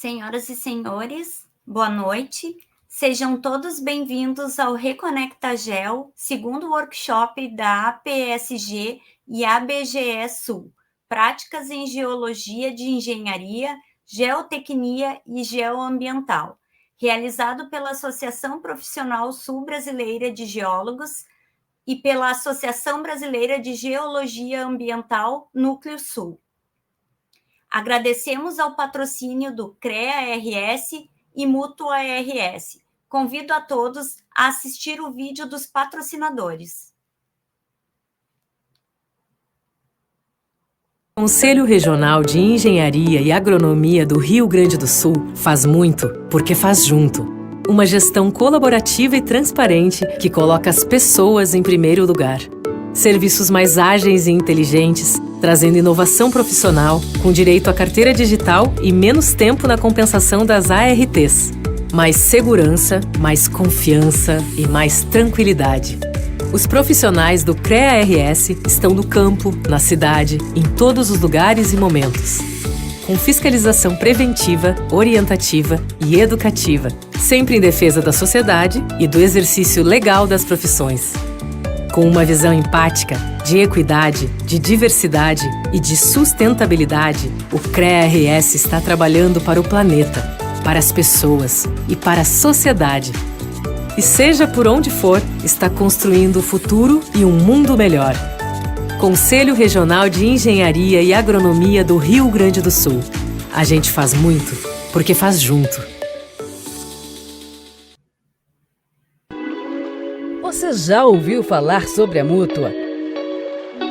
Senhoras e senhores, boa noite. Sejam todos bem-vindos ao Reconecta Gel, segundo workshop da APSG e ABGE Sul, Práticas em Geologia de Engenharia, Geotecnia e Geoambiental, realizado pela Associação Profissional Sul-Brasileira de Geólogos e pela Associação Brasileira de Geologia Ambiental Núcleo Sul. Agradecemos ao patrocínio do CREA-RS e Mútua-RS. Convido a todos a assistir o vídeo dos patrocinadores. O Conselho Regional de Engenharia e Agronomia do Rio Grande do Sul faz muito porque faz junto. Uma gestão colaborativa e transparente que coloca as pessoas em primeiro lugar. Serviços mais ágeis e inteligentes, trazendo inovação profissional, com direito à carteira digital e menos tempo na compensação das ARTs. Mais segurança, mais confiança e mais tranquilidade. Os profissionais do CREA-RS estão no campo, na cidade, em todos os lugares e momentos. Com fiscalização preventiva, orientativa e educativa, sempre em defesa da sociedade e do exercício legal das profissões. Com uma visão empática, de equidade, de diversidade e de sustentabilidade, o CREA-RS está trabalhando para o planeta, para as pessoas e para a sociedade. E seja por onde for, está construindo o futuro e um mundo melhor. Conselho Regional de Engenharia e Agronomia do Rio Grande do Sul. A gente faz muito, porque faz junto. Você já ouviu falar sobre a Mútua?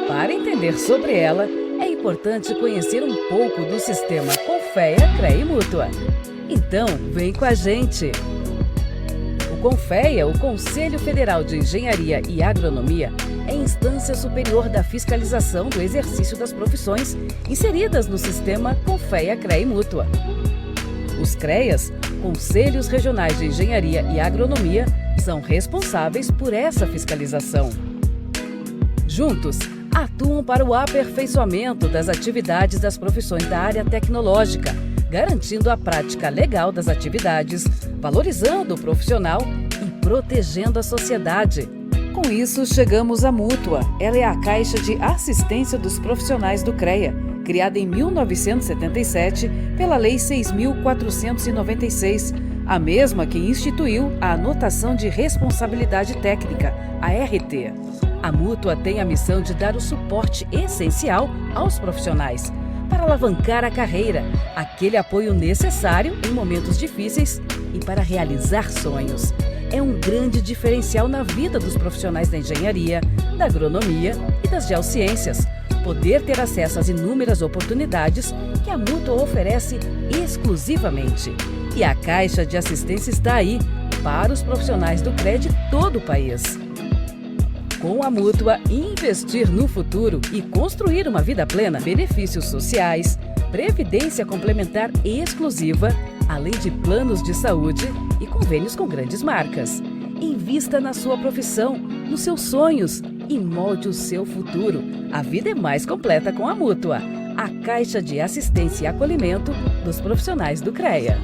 Para entender sobre ela, é importante conhecer um pouco do sistema Confea, CREA e Mútua. Então, vem com a gente! O Confea, o Conselho Federal de Engenharia e Agronomia, é a instância superior da fiscalização do exercício das profissões inseridas no sistema Confea, CREA e Mútua. Os CREAs, Conselhos Regionais de Engenharia e Agronomia, são responsáveis por essa fiscalização. Juntos, atuam para o aperfeiçoamento das atividades das profissões da área tecnológica, garantindo a prática legal das atividades, valorizando o profissional e protegendo a sociedade. Com isso, chegamos à Mútua. Ela é a Caixa de Assistência dos Profissionais do CREA, criada em 1977 pela Lei 6.496, a mesma que instituiu a Anotação de Responsabilidade Técnica, a RT. A Mútua tem a missão de dar o suporte essencial aos profissionais para alavancar a carreira, aquele apoio necessário em momentos difíceis e para realizar sonhos. É um grande diferencial na vida dos profissionais da engenharia, da agronomia e das geociências, poder ter acesso às inúmeras oportunidades que a Mútua oferece exclusivamente. E a Caixa de Assistência está aí para os profissionais do CREA de todo o país. Com a Mútua, investir no futuro e construir uma vida plena, benefícios sociais, previdência complementar exclusiva, além de planos de saúde e convênios com grandes marcas. Invista na sua profissão, nos seus sonhos e molde o seu futuro. A vida é mais completa com a Mútua, a Caixa de Assistência e Acolhimento dos profissionais do CREA.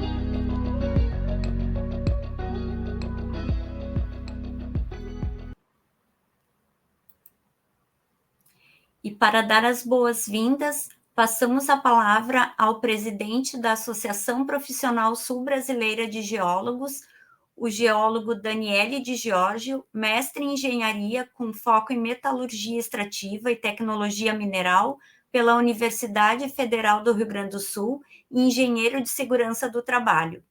E para dar as boas-vindas, passamos a palavra ao presidente da Associação Profissional Sul-Brasileira de Geólogos, o geólogo Daniele Di Giorgio, mestre em engenharia com foco em metalurgia extrativa e tecnologia mineral pela Universidade Federal do Rio Grande do Sul e engenheiro de segurança do trabalho.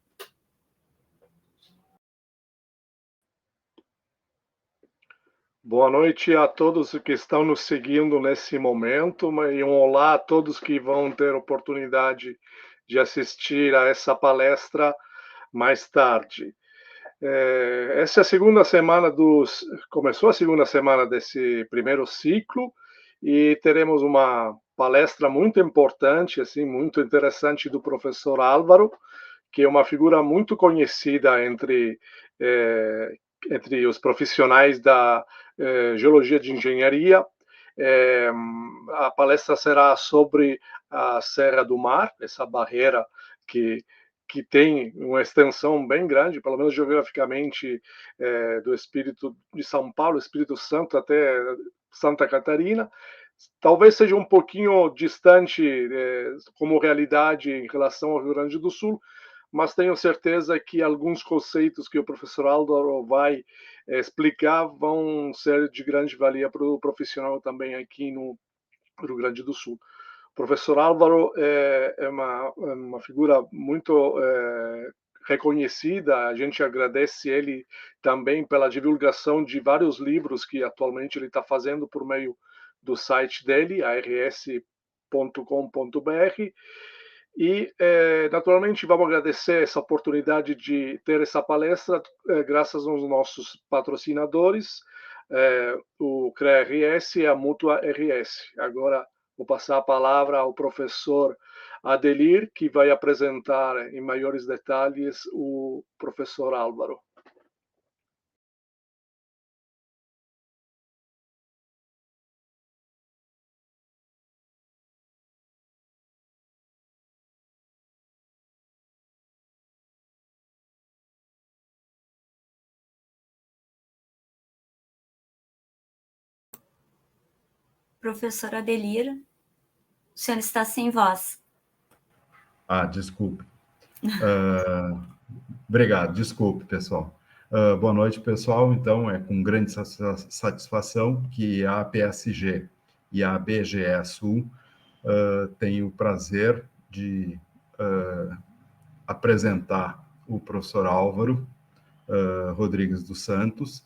Boa noite a todos que estão nos seguindo nesse momento e um olá a todos que vão ter oportunidade de assistir a essa palestra mais tarde. Essa é a segunda semana começou a segunda semana desse primeiro ciclo e teremos uma palestra muito importante, assim, muito interessante do professor Álvaro, que é uma figura muito conhecida entre os profissionais da geologia de engenharia. A palestra será sobre a Serra do Mar, essa barreira que que tem uma extensão bem grande, pelo menos geograficamente, do Espírito de São Paulo, Espírito Santo até Santa Catarina. Talvez seja um pouquinho distante como realidade em relação ao Rio Grande do Sul, mas tenho certeza que alguns conceitos que o professor Álvaro vai explicar vão ser de grande valia para o profissional também aqui no Rio Grande do Sul. O professor Álvaro é uma figura muito reconhecida. A gente agradece ele também pela divulgação de vários livros que atualmente ele está fazendo por meio do site dele, ars.com.br. E, naturalmente, vamos agradecer essa oportunidade de ter essa palestra, graças aos nossos patrocinadores, o CREA-RS e a Mútua RS. Agora, vou passar a palavra ao professor Adelir, que vai apresentar em maiores detalhes o professor Álvaro. Professor Adelir, o senhor está sem voz. Desculpe. Obrigado, desculpe, pessoal. Boa noite, pessoal. Então, é com grande satisfação que a APSG e a BGE Sul têm o prazer de apresentar o professor Álvaro Rodrigues dos Santos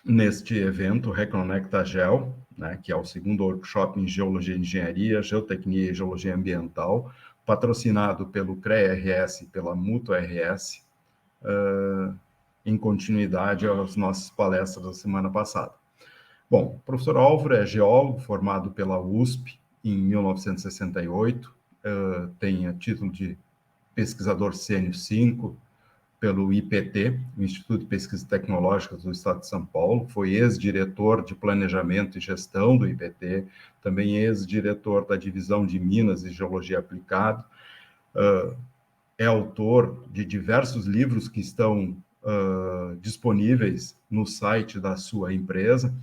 neste evento Reconecta Gel, né, que é o segundo workshop em Geologia e Engenharia, Geotecnia e Geologia Ambiental, patrocinado pelo CREA-RS e pela Mútua RS, em continuidade às nossas palestras da semana passada. Bom, o professor Álvaro é geólogo formado pela USP em 1968, tem a título de pesquisador sênior 5 pelo IPT, o Instituto de Pesquisas Tecnológicas do Estado de São Paulo, foi ex-diretor de Planejamento e Gestão do IPT, também ex-diretor da Divisão de Minas e Geologia Aplicada, é autor de diversos livros que estão disponíveis no site da sua empresa.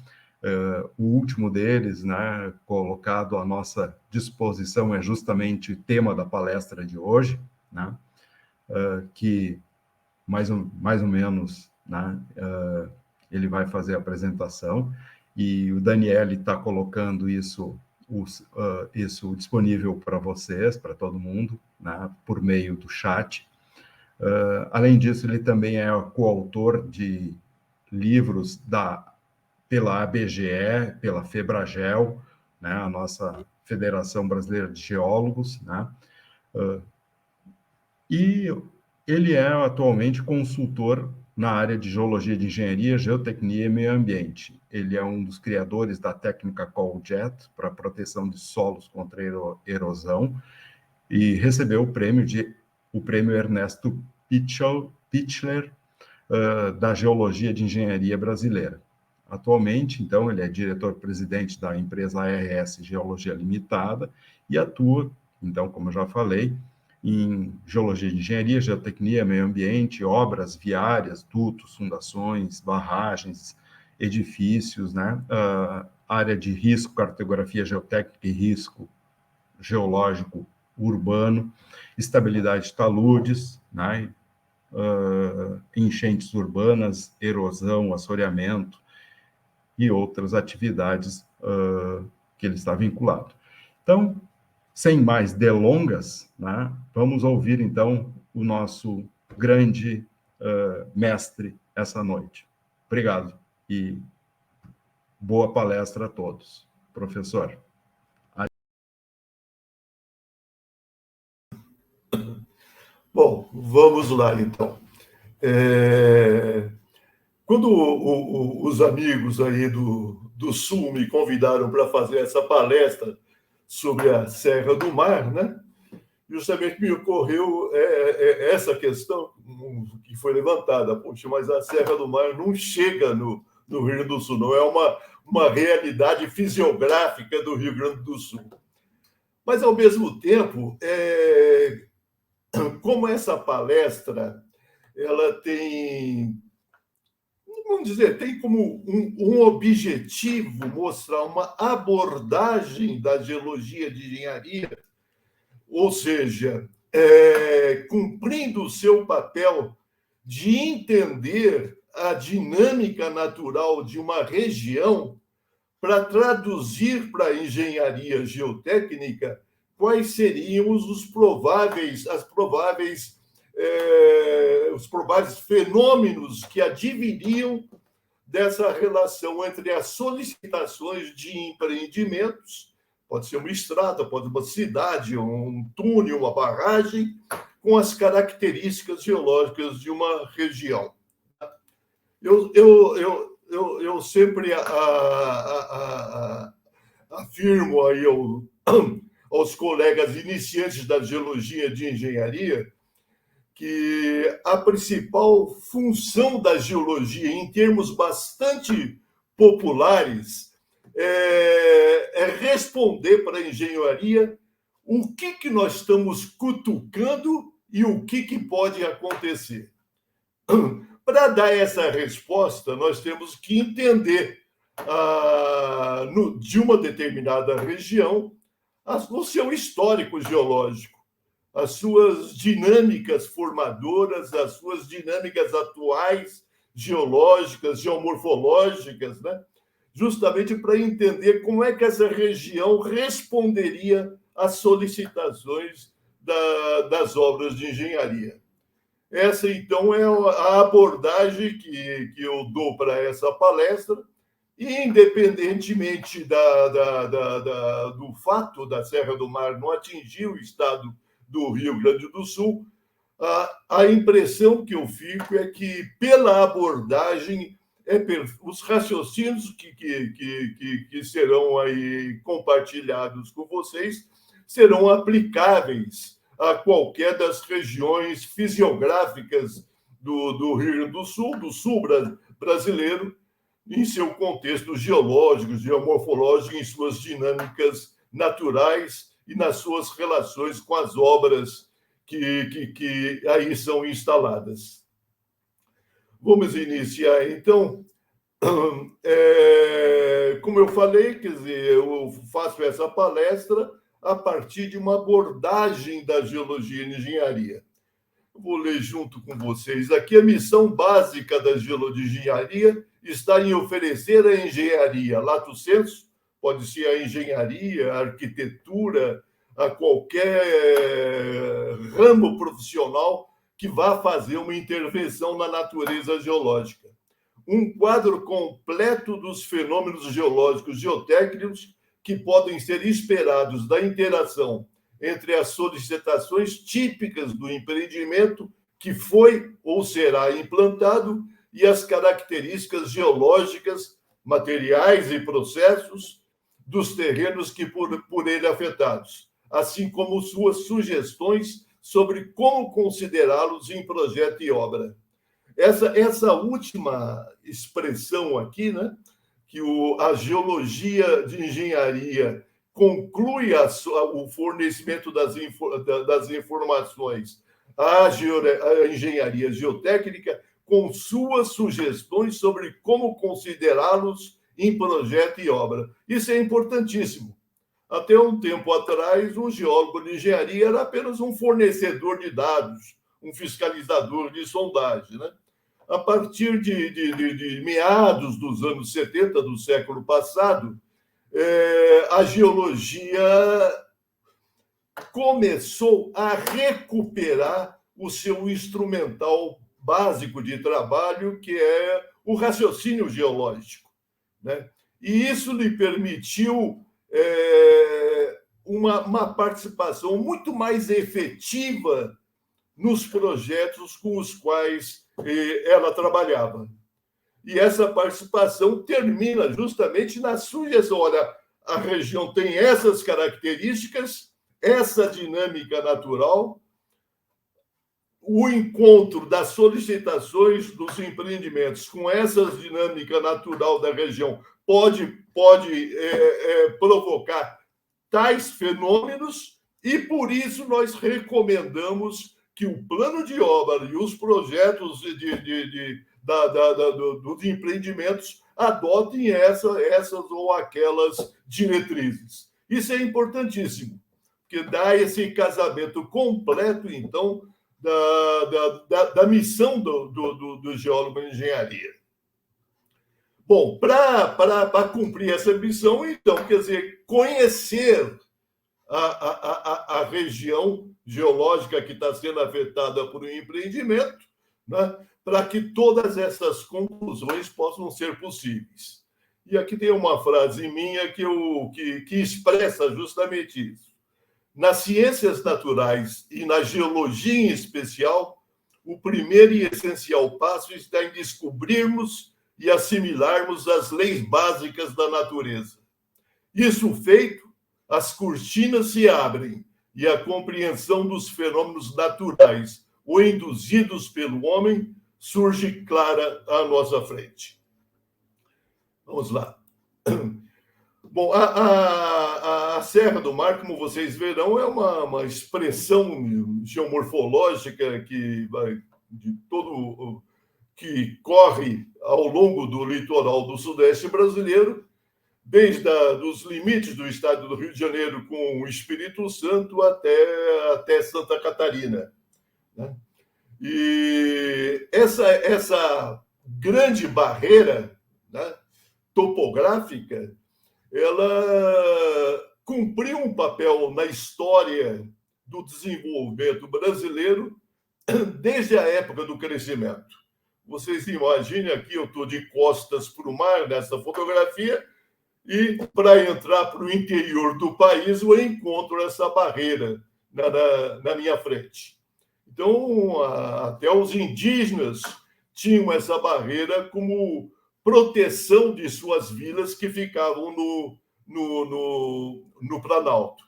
O último deles, né, colocado à nossa disposição, é justamente o tema da palestra de hoje, né, que mais ou menos, né, ele vai fazer a apresentação, e o Daniel está colocando isso disponível para vocês, para todo mundo, né, por meio do chat. Além disso, ele também é coautor de livros pela ABGE, pela FEBRAGEL, né, a nossa Federação Brasileira de Geólogos, né, e ele é atualmente consultor na área de Geologia de Engenharia, Geotecnia e Meio Ambiente. Ele é um dos criadores da técnica CallJet para proteção de solos contra erosão e recebeu o prêmio Ernesto Pichler da Geologia de Engenharia Brasileira. Atualmente, então, ele é diretor-presidente da empresa ARS Geologia Limitada e atua, então, como eu já falei, em Geologia de Engenharia, Geotecnia, Meio Ambiente, obras viárias, dutos, fundações, barragens, edifícios, né? Área de risco, cartografia geotécnica e risco geológico urbano, estabilidade de taludes, né? Enchentes urbanas, erosão, assoreamento e outras atividades que ele está vinculado. Então, sem mais delongas, né, vamos ouvir, então, o nosso grande mestre essa noite. Obrigado e boa palestra a todos. Professor. Bom, vamos lá, então. Quando os amigos aí do Sul me convidaram para fazer essa palestra sobre a Serra do Mar, né? Justamente me ocorreu essa questão que foi levantada. Poxa, mas a Serra do Mar não chega no Rio Grande do Sul, não é uma realidade fisiográfica do Rio Grande do Sul. Mas, ao mesmo tempo, como essa palestra ela tem, vamos dizer, tem como um objetivo mostrar uma abordagem da geologia de engenharia, ou seja, cumprindo o seu papel de entender a dinâmica natural de uma região para traduzir para a engenharia geotécnica quais seriam os prováveis fenômenos que adviriam dessa relação entre as solicitações de empreendimentos, pode ser uma estrada, pode ser uma cidade, um túnel, uma barragem, com as características geológicas de uma região. Eu sempre afirmo aí aos colegas iniciantes da geologia de engenharia que a principal função da geologia, em termos bastante populares, é responder para a engenharia o que nós estamos cutucando e o que pode acontecer. Para dar essa resposta, nós temos que entender de uma determinada região o seu histórico geológico, as suas dinâmicas formadoras, as suas dinâmicas atuais geológicas, geomorfológicas, né? Justamente para entender como é que essa região responderia às solicitações das obras de engenharia. Essa, então, é a abordagem que eu dou para essa palestra, e, independentemente do fato da Serra do Mar não atingir o estado do Rio Grande do Sul, a impressão que eu fico é que, pela abordagem, os raciocínios que serão aí compartilhados com vocês serão aplicáveis a qualquer das regiões fisiográficas do Rio Grande do Sul brasileiro, em seu contexto geológico, geomorfológico, em suas dinâmicas naturais e nas suas relações com as obras que aí são instaladas. Vamos iniciar, então. Como eu falei, quer dizer, eu faço essa palestra a partir de uma abordagem da geologia e engenharia. Eu vou ler junto com vocês aqui. A missão básica da geologia e engenharia está em oferecer a engenharia lato sensu, pode ser a engenharia, a arquitetura, a qualquer ramo profissional que vá fazer uma intervenção na natureza geológica. Um quadro completo dos fenômenos geológicos geotécnicos que podem ser esperados da interação entre as solicitações típicas do empreendimento que foi ou será implantado e as características geológicas, materiais e processos dos terrenos que por ele afetados, assim como suas sugestões sobre como considerá-los em projeto e obra. Essa última expressão aqui, né, que a geologia de engenharia conclui o fornecimento das informações à engenharia geotécnica com suas sugestões sobre como considerá-los em projeto e obra. Isso é importantíssimo. Até um tempo atrás, o geólogo de engenharia era apenas um fornecedor de dados, um fiscalizador de sondagem, né? A partir de meados dos anos 70 do século passado, a geologia começou a recuperar o seu instrumental básico de trabalho, que é o raciocínio geológico, né? E isso lhe permitiu uma participação muito mais efetiva nos projetos com os quais ela trabalhava. E essa participação termina justamente na sugestão. Olha, a região tem essas características, essa dinâmica natural, o encontro das solicitações dos empreendimentos com essa dinâmica natural da região pode provocar tais fenômenos, e por isso nós recomendamos que o plano de obra e os projetos dos empreendimentos adotem essas ou aquelas diretrizes. Isso é importantíssimo, porque dá esse casamento completo, então, da missão do geólogo em engenharia. Bom, para cumprir essa missão, então, quer dizer, conhecer a região geológica que está sendo afetada por um empreendimento, né, para que todas essas conclusões possam ser possíveis. E aqui tem uma frase minha que expressa justamente isso. Nas ciências naturais e na geologia em especial, o primeiro e essencial passo está em descobrirmos e assimilarmos as leis básicas da natureza. Isso feito, as cortinas se abrem e a compreensão dos fenômenos naturais ou induzidos pelo homem surge clara à nossa frente. Vamos lá. Bom, a Serra do Mar, como vocês verão, é uma expressão geomorfológica que corre ao longo do litoral do Sudeste brasileiro, desde os limites do estado do Rio de Janeiro com o Espírito Santo até Santa Catarina, né? E essa grande barreira, né, topográfica, ela cumpriu um papel na história do desenvolvimento brasileiro desde a época do crescimento. Vocês imaginem, aqui eu estou de costas para o mar nessa fotografia, e para entrar para o interior do país eu encontro essa barreira na minha frente. Então, até os indígenas tinham essa barreira como proteção de suas vilas que ficavam no Planalto.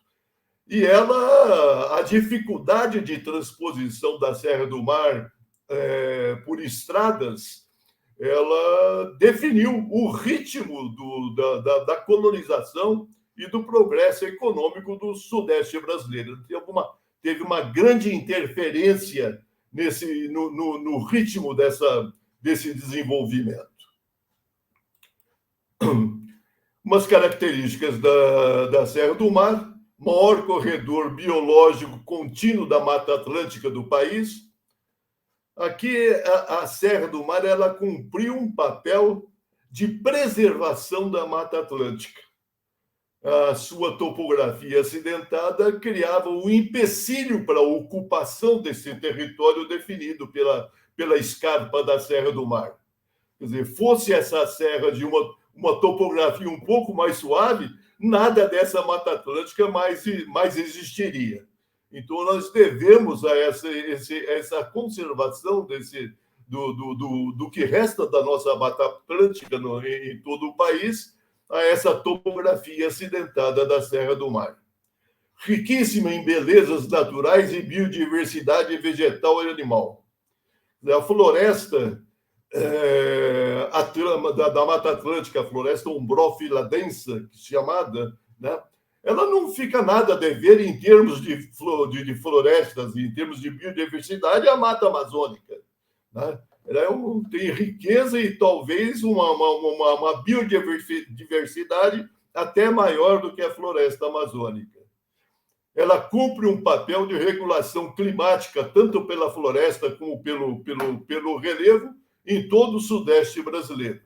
E a dificuldade de transposição da Serra do Mar por estradas, ela definiu o ritmo da colonização e do progresso econômico do Sudeste brasileiro. Teve uma grande interferência no ritmo desse desenvolvimento. Umas características da Serra do Mar: maior corredor biológico contínuo da Mata Atlântica do país. Aqui, a Serra do Mar, ela cumpriu um papel de preservação da Mata Atlântica. A sua topografia acidentada criava um empecilho para a ocupação desse território definido pela escarpa da Serra do Mar. Quer dizer, fosse essa serra de uma topografia um pouco mais suave, nada dessa Mata Atlântica mais existiria. Então, nós devemos a essa conservação do que resta da nossa Mata Atlântica em todo o país, a essa topografia acidentada da Serra do Mar. Riquíssima em belezas naturais e biodiversidade vegetal e animal. A floresta da Mata Atlântica, a floresta umbrófila densa, chamada, né? Ela não fica nada a dever em termos de florestas, em termos de biodiversidade, a Mata Amazônica, né? Ela tem riqueza e talvez uma biodiversidade até maior do que a floresta amazônica. Ela cumpre um papel de regulação climática, tanto pela floresta como pelo relevo, em todo o Sudeste brasileiro.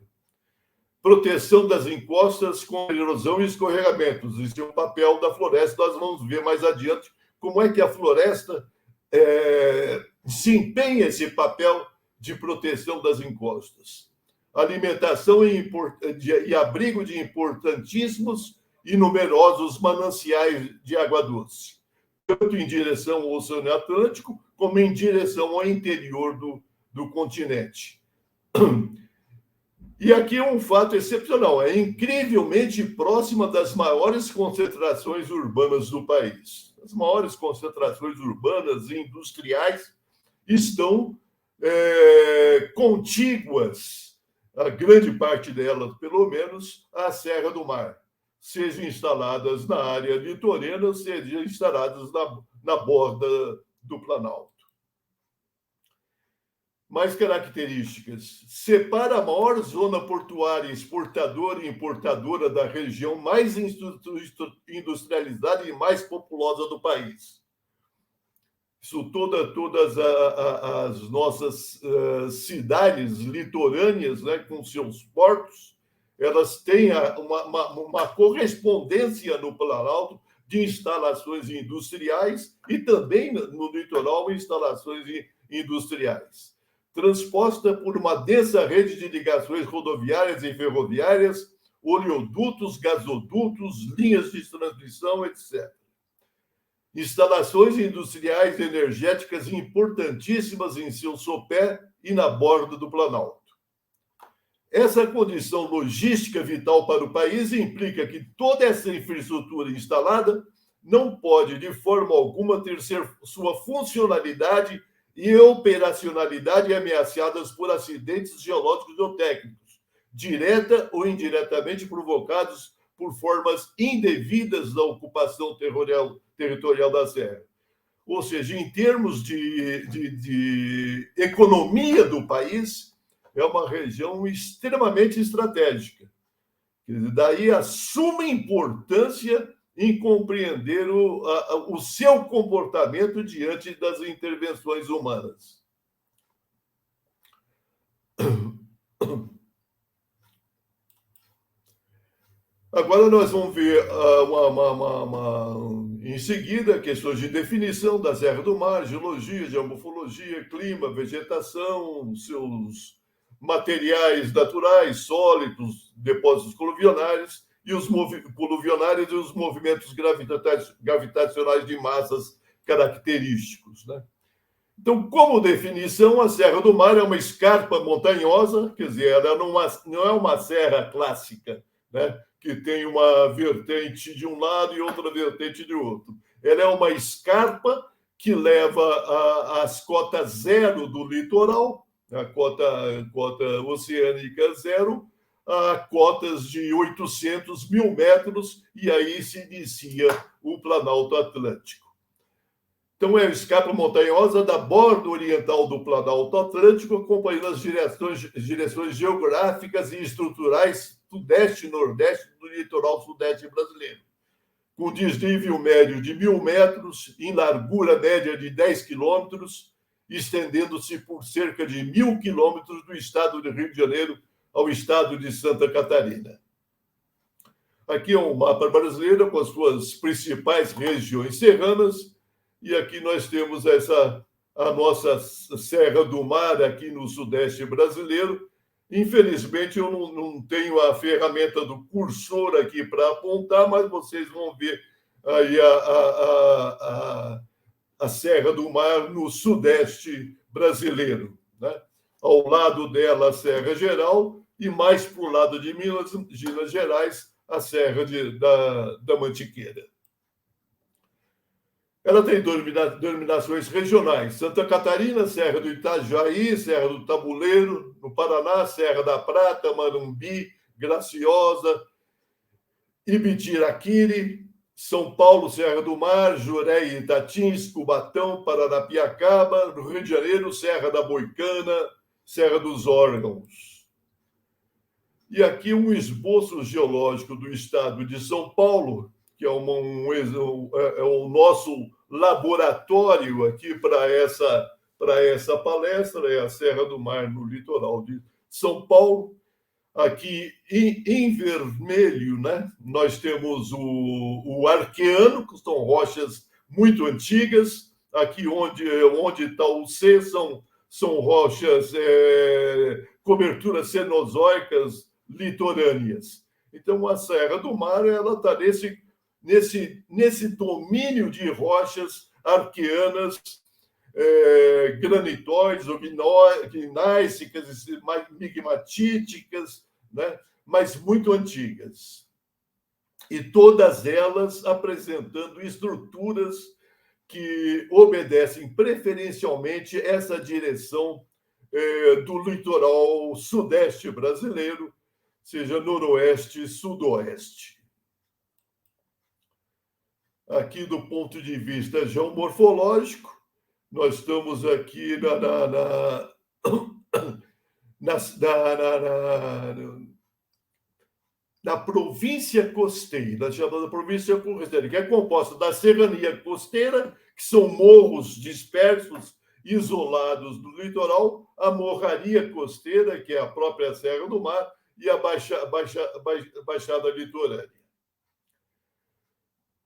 Proteção das encostas com erosão e escorregamentos. Esse é o papel da floresta. Nós vamos ver mais adiante como é que a floresta desempenha esse papel de proteção das encostas. Alimentação e abrigo de importantíssimos e numerosos mananciais de água doce, tanto em direção ao Oceano Atlântico como em direção ao interior do continente. E aqui é um fato excepcional: é incrivelmente próxima das maiores concentrações urbanas do país. As maiores concentrações urbanas e industriais estão contíguas, a grande parte delas, pelo menos, à Serra do Mar. sejam instaladas na área litorânea, sejam instaladas na borda do Planalto. Mais características. Separa a maior zona portuária exportadora e importadora da região mais industrializada e mais populosa do país. Isso todas as nossas cidades litorâneas, né, com seus portos, elas têm uma correspondência no Planalto de instalações industriais e também no litoral instalações industriais. Transposta por uma densa rede de ligações rodoviárias e ferroviárias, oleodutos, gasodutos, linhas de transmissão, etc. Instalações industriais e energéticas importantíssimas em seu sopé e na borda do Planalto. Essa condição logística vital para o país implica que toda essa infraestrutura instalada não pode, de forma alguma, ter sua funcionalidade e operacionalidade ameaçadas por acidentes geológicos ou técnicos, direta ou indiretamente provocados por formas indevidas da ocupação territorial da serra. Ou seja, em termos de economia do país, é uma região extremamente estratégica. Daí a suma importância em compreender o seu comportamento diante das intervenções humanas. Agora nós vamos ver em seguida questões de definição da Serra do Mar, geologia, geomorfologia, clima, vegetação, seus materiais naturais, sólidos, depósitos coluvionários e os movimentos gravitacionais de massas característicos, né? Então, como definição, a Serra do Mar é uma escarpa montanhosa, quer dizer, ela não é uma serra clássica, né, que tem uma vertente de um lado e outra vertente de outro. Ela é uma escarpa que leva às cotas zero do litoral, a cota oceânica zero, a cotas de 800 mil metros, e aí se inicia o Planalto Atlântico. Então, é a escarpa montanhosa da borda oriental do Planalto Atlântico, acompanhando as direções geográficas e estruturais sudeste e nordeste do litoral sudeste brasileiro, com desnível médio de 1.000 metros, em largura média de 10 quilômetros, estendendo-se por cerca de 1.000 quilômetros do estado do Rio de Janeiro ao estado de Santa Catarina. Aqui é um mapa brasileiro com as suas principais regiões serranas, e aqui nós temos a nossa Serra do Mar aqui no sudeste brasileiro. Infelizmente, eu não tenho a ferramenta do cursor aqui para apontar, mas vocês vão ver aí a Serra do Mar no sudeste brasileiro, né? Ao lado dela, a Serra Geral, e mais para o lado de Minas Gerais, a Serra da Mantiqueira. Ela tem denominações regionais. Santa Catarina, Serra do Itajaí, Serra do Tabuleiro. No Paraná, Serra da Prata, Marumbi, Graciosa, Ibitiraquiri. São Paulo, Serra do Mar, Juré e Itatins, Cubatão, Paranapiacaba. No Rio de Janeiro, Serra da Boicana, Serra dos Órgãos. E aqui um esboço geológico do estado de São Paulo, que é o nosso laboratório aqui para essa palestra, é a Serra do Mar no litoral de São Paulo. Aqui em vermelho, né, nós temos o Arqueano, que são rochas muito antigas. Aqui onde está o C são rochas, coberturas cenozoicas litorâneas. Então, a Serra do Mar ela está nesse domínio de rochas arqueanas, granitóides, gnáissicas, migmatíticas, né? Mas muito antigas. E todas elas apresentando estruturas que obedecem preferencialmente essa direção do litoral sudeste brasileiro, seja noroeste e sudoeste. aqui do ponto de vista geomorfológico, nós estamos aqui na província costeira, chamada província costeira, que é composta da serrania costeira, que são morros dispersos, isolados do litoral, a morraria costeira, que é a própria Serra do Mar, e a baixada litorânea.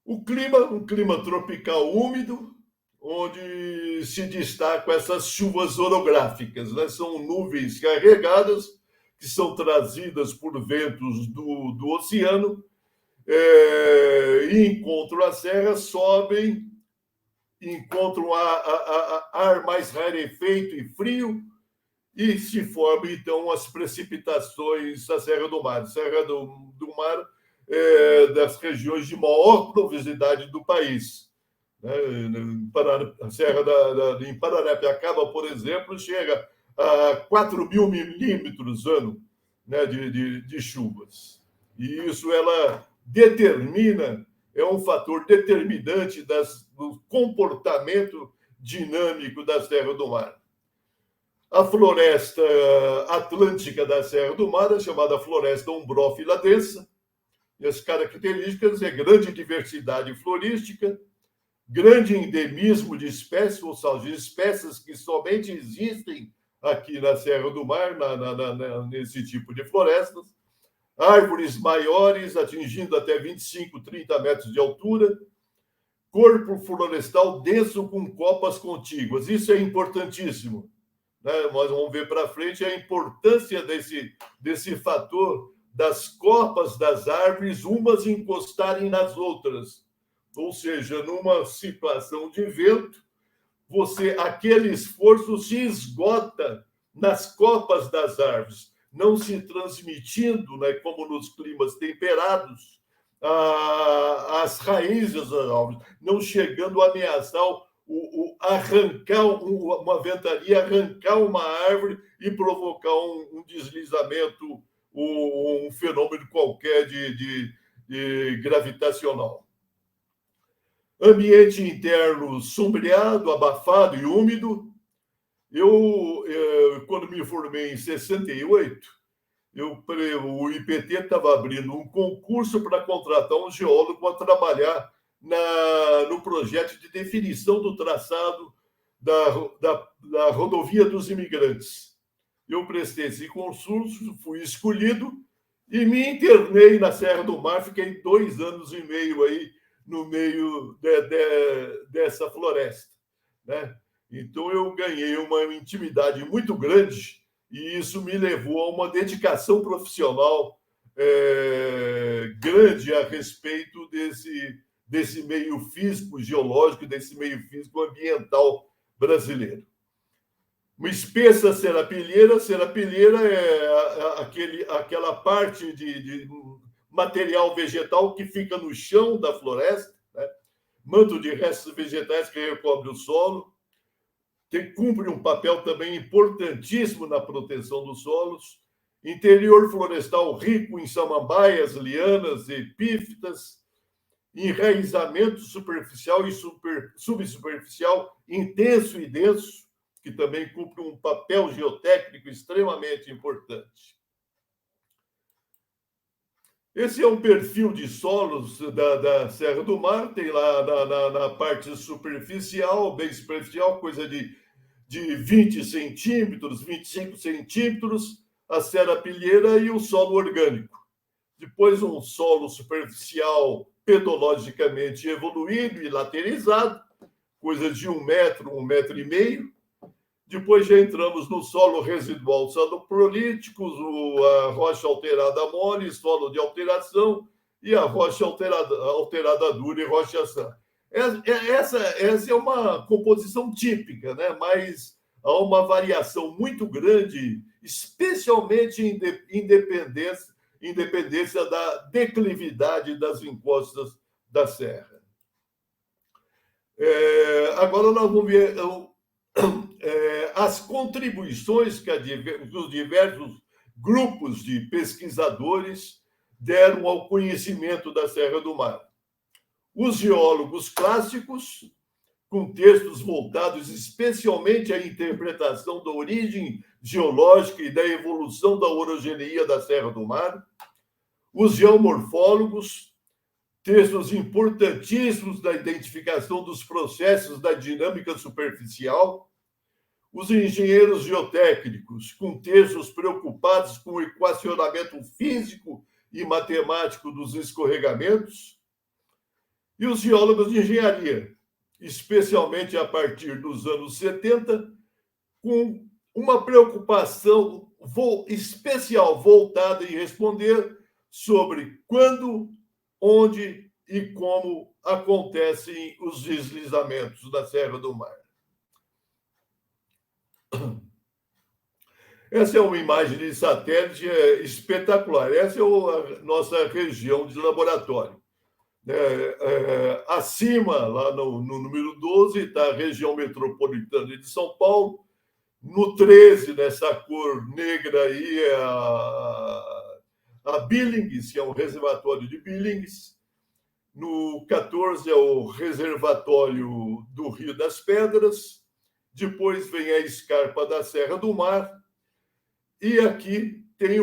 O clima, um clima tropical úmido, onde se destacam essas chuvas orográficas, né? São nuvens carregadas que são trazidas por ventos do oceano e encontram a serra, sobem, encontram ar mais rarefeito e frio e se formam, então, as precipitações da Serra do Mar. Serra do Mar das regiões de maior pluviosidade do país. A Serra em Paranapiacaba, por exemplo, chega a 4.000 milímetros ano, né, de chuvas. E isso ela determina, é um fator determinante do comportamento dinâmico da Serra do Mar. A floresta atlântica da Serra do Mar é chamada floresta umbrófila densa, e as características é grande diversidade florística, grande endemismo de espécies, ou seja, espécies que somente existem aqui na Serra do Mar, nesse tipo de florestas, árvores maiores, atingindo até 25, 30 metros de altura, corpo florestal denso com copas contíguas. Isso é importantíssimo, né? Nós vamos ver para frente a importância desse fator das copas das árvores, umas encostarem nas outras. Ou seja, numa situação de vento, aquele esforço se esgota nas copas das árvores, não se transmitindo, né, como nos climas temperados, as raízes das árvores, não chegando a ameaçar arrancar uma ventania, arrancar uma árvore e provocar um deslizamento, um fenômeno qualquer de gravitacional. Ambiente interno sombreado, abafado e úmido. Eu quando me formei em 68, o IPT estava abrindo um concurso para contratar um geólogo para trabalhar no projeto de definição do traçado da rodovia dos imigrantes. Eu prestei esse concurso, fui escolhido e me internei na Serra do Mar, fiquei 2 anos e meio aí no meio dessa floresta, né? Então, eu ganhei uma intimidade muito grande e isso me levou a uma dedicação profissional grande a respeito desse meio físico geológico, desse meio físico ambiental brasileiro. Uma espessa serapilheira é aquela parte de material vegetal que fica no chão da floresta, né? Manto de restos vegetais que recobre o solo, cumpre um papel também importantíssimo na proteção dos solos. Interior florestal rico em samambaias, lianas, epífitas, enraizamento superficial e subsuperficial intenso e denso, que também cumpre um papel geotécnico extremamente importante. Esse é um perfil de solos da Serra do Mar, tem lá na parte superficial, bem superficial, coisa de 20 centímetros, 25 centímetros, a serapilheira e o solo orgânico. Depois um solo superficial pedologicamente evoluído e laterizado, coisa de 1 metro, 1,5 metros. Depois já entramos no solo residual saloprodítico, a rocha alterada mole, solo de alteração, e a rocha alterada dura e rocha sã. Essa é uma composição típica, né? Mas há uma variação muito grande, especialmente em independência da declividade das encostas da serra. Agora nós vamos ver as contribuições que os diversos grupos de pesquisadores deram ao conhecimento da Serra do Mar. Os geólogos clássicos, com textos voltados especialmente à interpretação da origem geológica e da evolução da orogenia da Serra do Mar. Os geomorfólogos, textos importantíssimos da identificação dos processos da dinâmica superficial. Os engenheiros geotécnicos, com textos preocupados com o equacionamento físico e matemático dos escorregamentos. E os geólogos de engenharia, especialmente a partir dos anos 70, com uma preocupação especial voltada em responder sobre quando, onde e como acontecem os deslizamentos da Serra do Mar. Essa é uma imagem de satélite espetacular. Essa é a nossa região de laboratório. Acima, lá no número 12, está a região metropolitana de São Paulo. No 13, nessa cor negra aí, é a Billings, que é um reservatório de Billings. No 14 é o reservatório do Rio das Pedras. Depois vem a escarpa da Serra do Mar. E aqui tem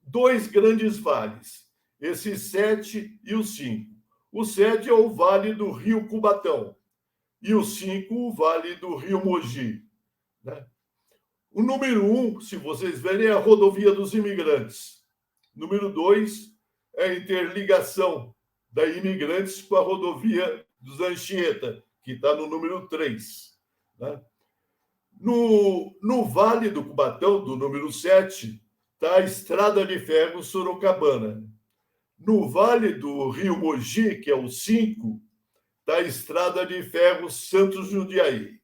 dois grandes vales, esse 7 e o 5. O 7 é o vale do Rio Cubatão e o 5 o vale do Rio Mogi. Né? O número 1, se vocês verem, é a rodovia dos imigrantes. Número 2 é a interligação da Imigrantes com a rodovia dos Anchieta, que está no número 3. Né? No Vale do Cubatão, do número 7, está a Estrada de Ferro Sorocabana. No Vale do Rio Mogi, que é o 5, está a Estrada de Ferro Santos Jundiaí.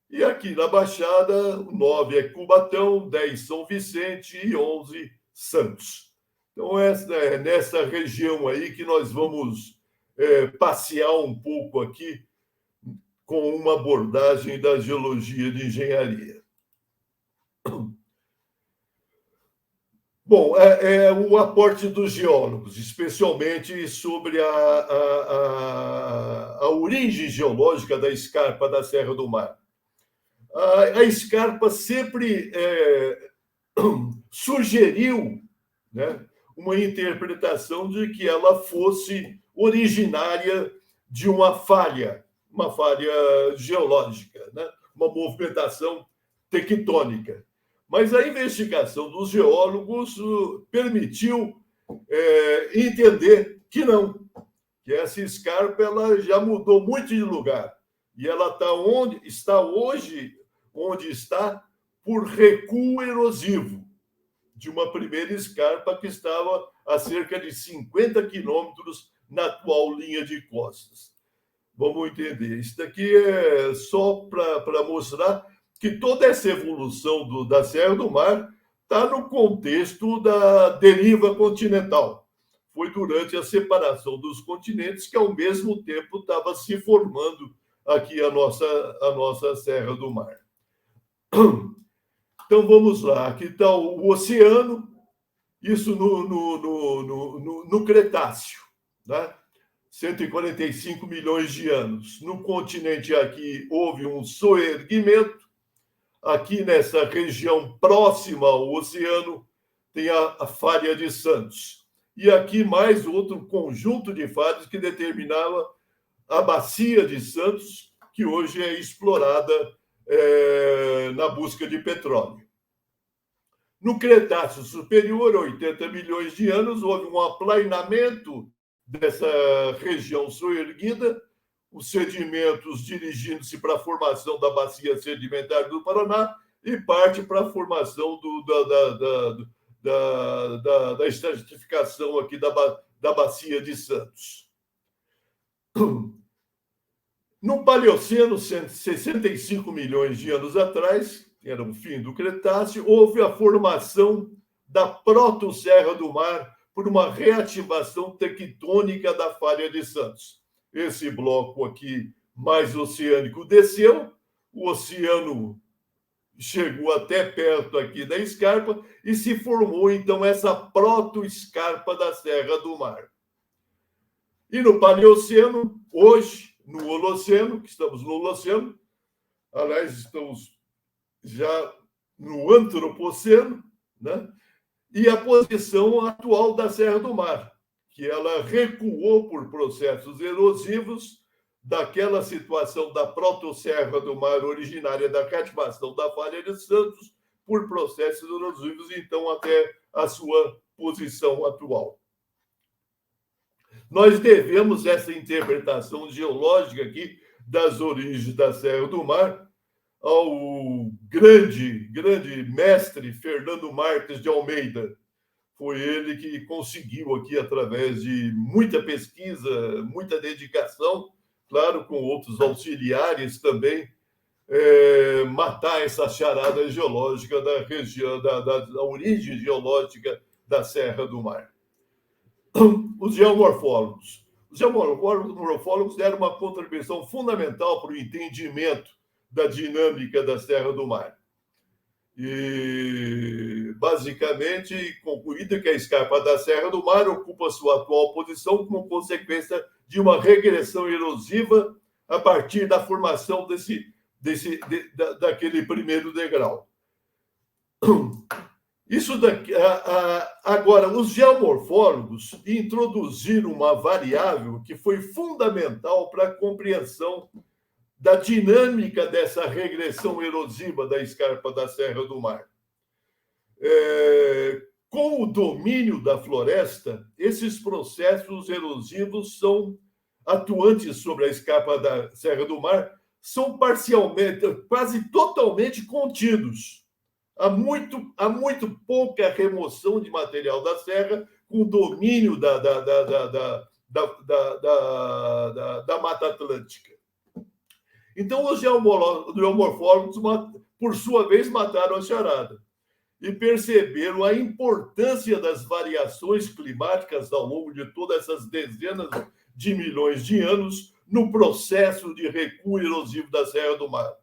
E aqui na Baixada, o 9 é Cubatão, 10 São Vicente e 11 Santos. Então, é nessa região aí que nós vamos passear um pouco aqui com uma abordagem da geologia de engenharia. Bom, o aporte dos geólogos, especialmente sobre a origem geológica da escarpa da Serra do Mar. A escarpa sempre sugeriu, né, uma interpretação de que ela fosse originária de uma falha geológica, né? Uma movimentação tectônica. Mas a investigação dos geólogos permitiu entender que não, que essa escarpa ela já mudou muito de lugar. E ela está onde está hoje, por recuo erosivo de uma primeira escarpa que estava a cerca de 50 quilômetros na atual linha de costas. Vamos entender. Isso daqui é só para mostrar que toda essa evolução da Serra do Mar está no contexto da deriva continental. Foi durante a separação dos continentes que, ao mesmo tempo, estava se formando aqui a nossa Serra do Mar. Então, vamos lá. Aqui está o oceano, isso no Cretáceo, né? 145 milhões de anos. No continente aqui houve um soerguimento. Aqui nessa região próxima ao oceano tem a falha de Santos. E aqui mais outro conjunto de falhas que determinava a bacia de Santos, que hoje é explorada na busca de petróleo. No Cretáceo Superior, 80 milhões de anos, houve um aplainamento dessa região soerguida, os sedimentos dirigindo-se para a formação da bacia sedimentar do Paraná e parte para a formação da estratificação aqui da bacia de Santos. No Paleoceno, 65 milhões de anos atrás, era o fim do Cretáceo, houve a formação da proto-Serra do Mar por uma reativação tectônica da falha de Santos. Esse bloco aqui mais oceânico desceu, o oceano chegou até perto aqui da escarpa e se formou, então, essa proto-escarpa da Serra do Mar. E no Paleoceno, hoje, no Holoceno, que estamos no Holoceno, aliás, estamos já no Antropoceno, né? E a posição atual da Serra do Mar, que ela recuou por processos erosivos daquela situação da proto-Serra do Mar originária da cativação da Falha de Santos por processos erosivos, então, até a sua posição atual. Nós devemos essa interpretação geológica aqui das origens da Serra do Mar ao grande mestre Fernando Marques de Almeida. Foi ele que conseguiu aqui, através de muita pesquisa, muita dedicação, claro, com outros auxiliares também, matar essa charada geológica da região, da origem geológica da Serra do Mar. Os geomorfólogos. Os geomorfólogos deram uma contribuição fundamental para o entendimento da dinâmica da Serra do Mar. E, basicamente, concluído que a escarpa da Serra do Mar ocupa sua atual posição como consequência de uma regressão erosiva a partir da formação daquele primeiro degrau. Isso daqui, agora, os geomorfólogos introduziram uma variável que foi fundamental para a compreensão da dinâmica dessa regressão erosiva da escarpa da Serra do Mar. Com o domínio da floresta, esses processos erosivos são atuantes sobre a escarpa da Serra do Mar, são parcialmente, quase totalmente contidos. Há muito pouca remoção de material da serra com o domínio da Mata Atlântica. Então, os geomorfólogos, por sua vez, mataram a charada e perceberam a importância das variações climáticas ao longo de todas essas dezenas de milhões de anos no processo de recuo erosivo da Serra do Mar.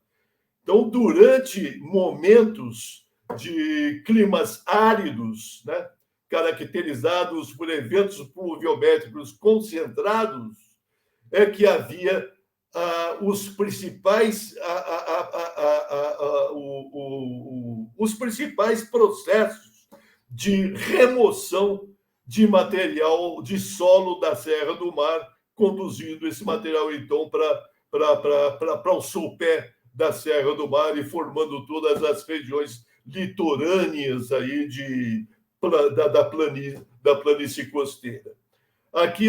Então, durante momentos de climas áridos, né, caracterizados por eventos pluviométricos concentrados, é que havia os principais processos de remoção de material de solo da Serra do Mar, conduzindo esse material, então, para o sopé da Serra do Mar e formando todas as regiões litorâneas aí da planície costeira. Aqui,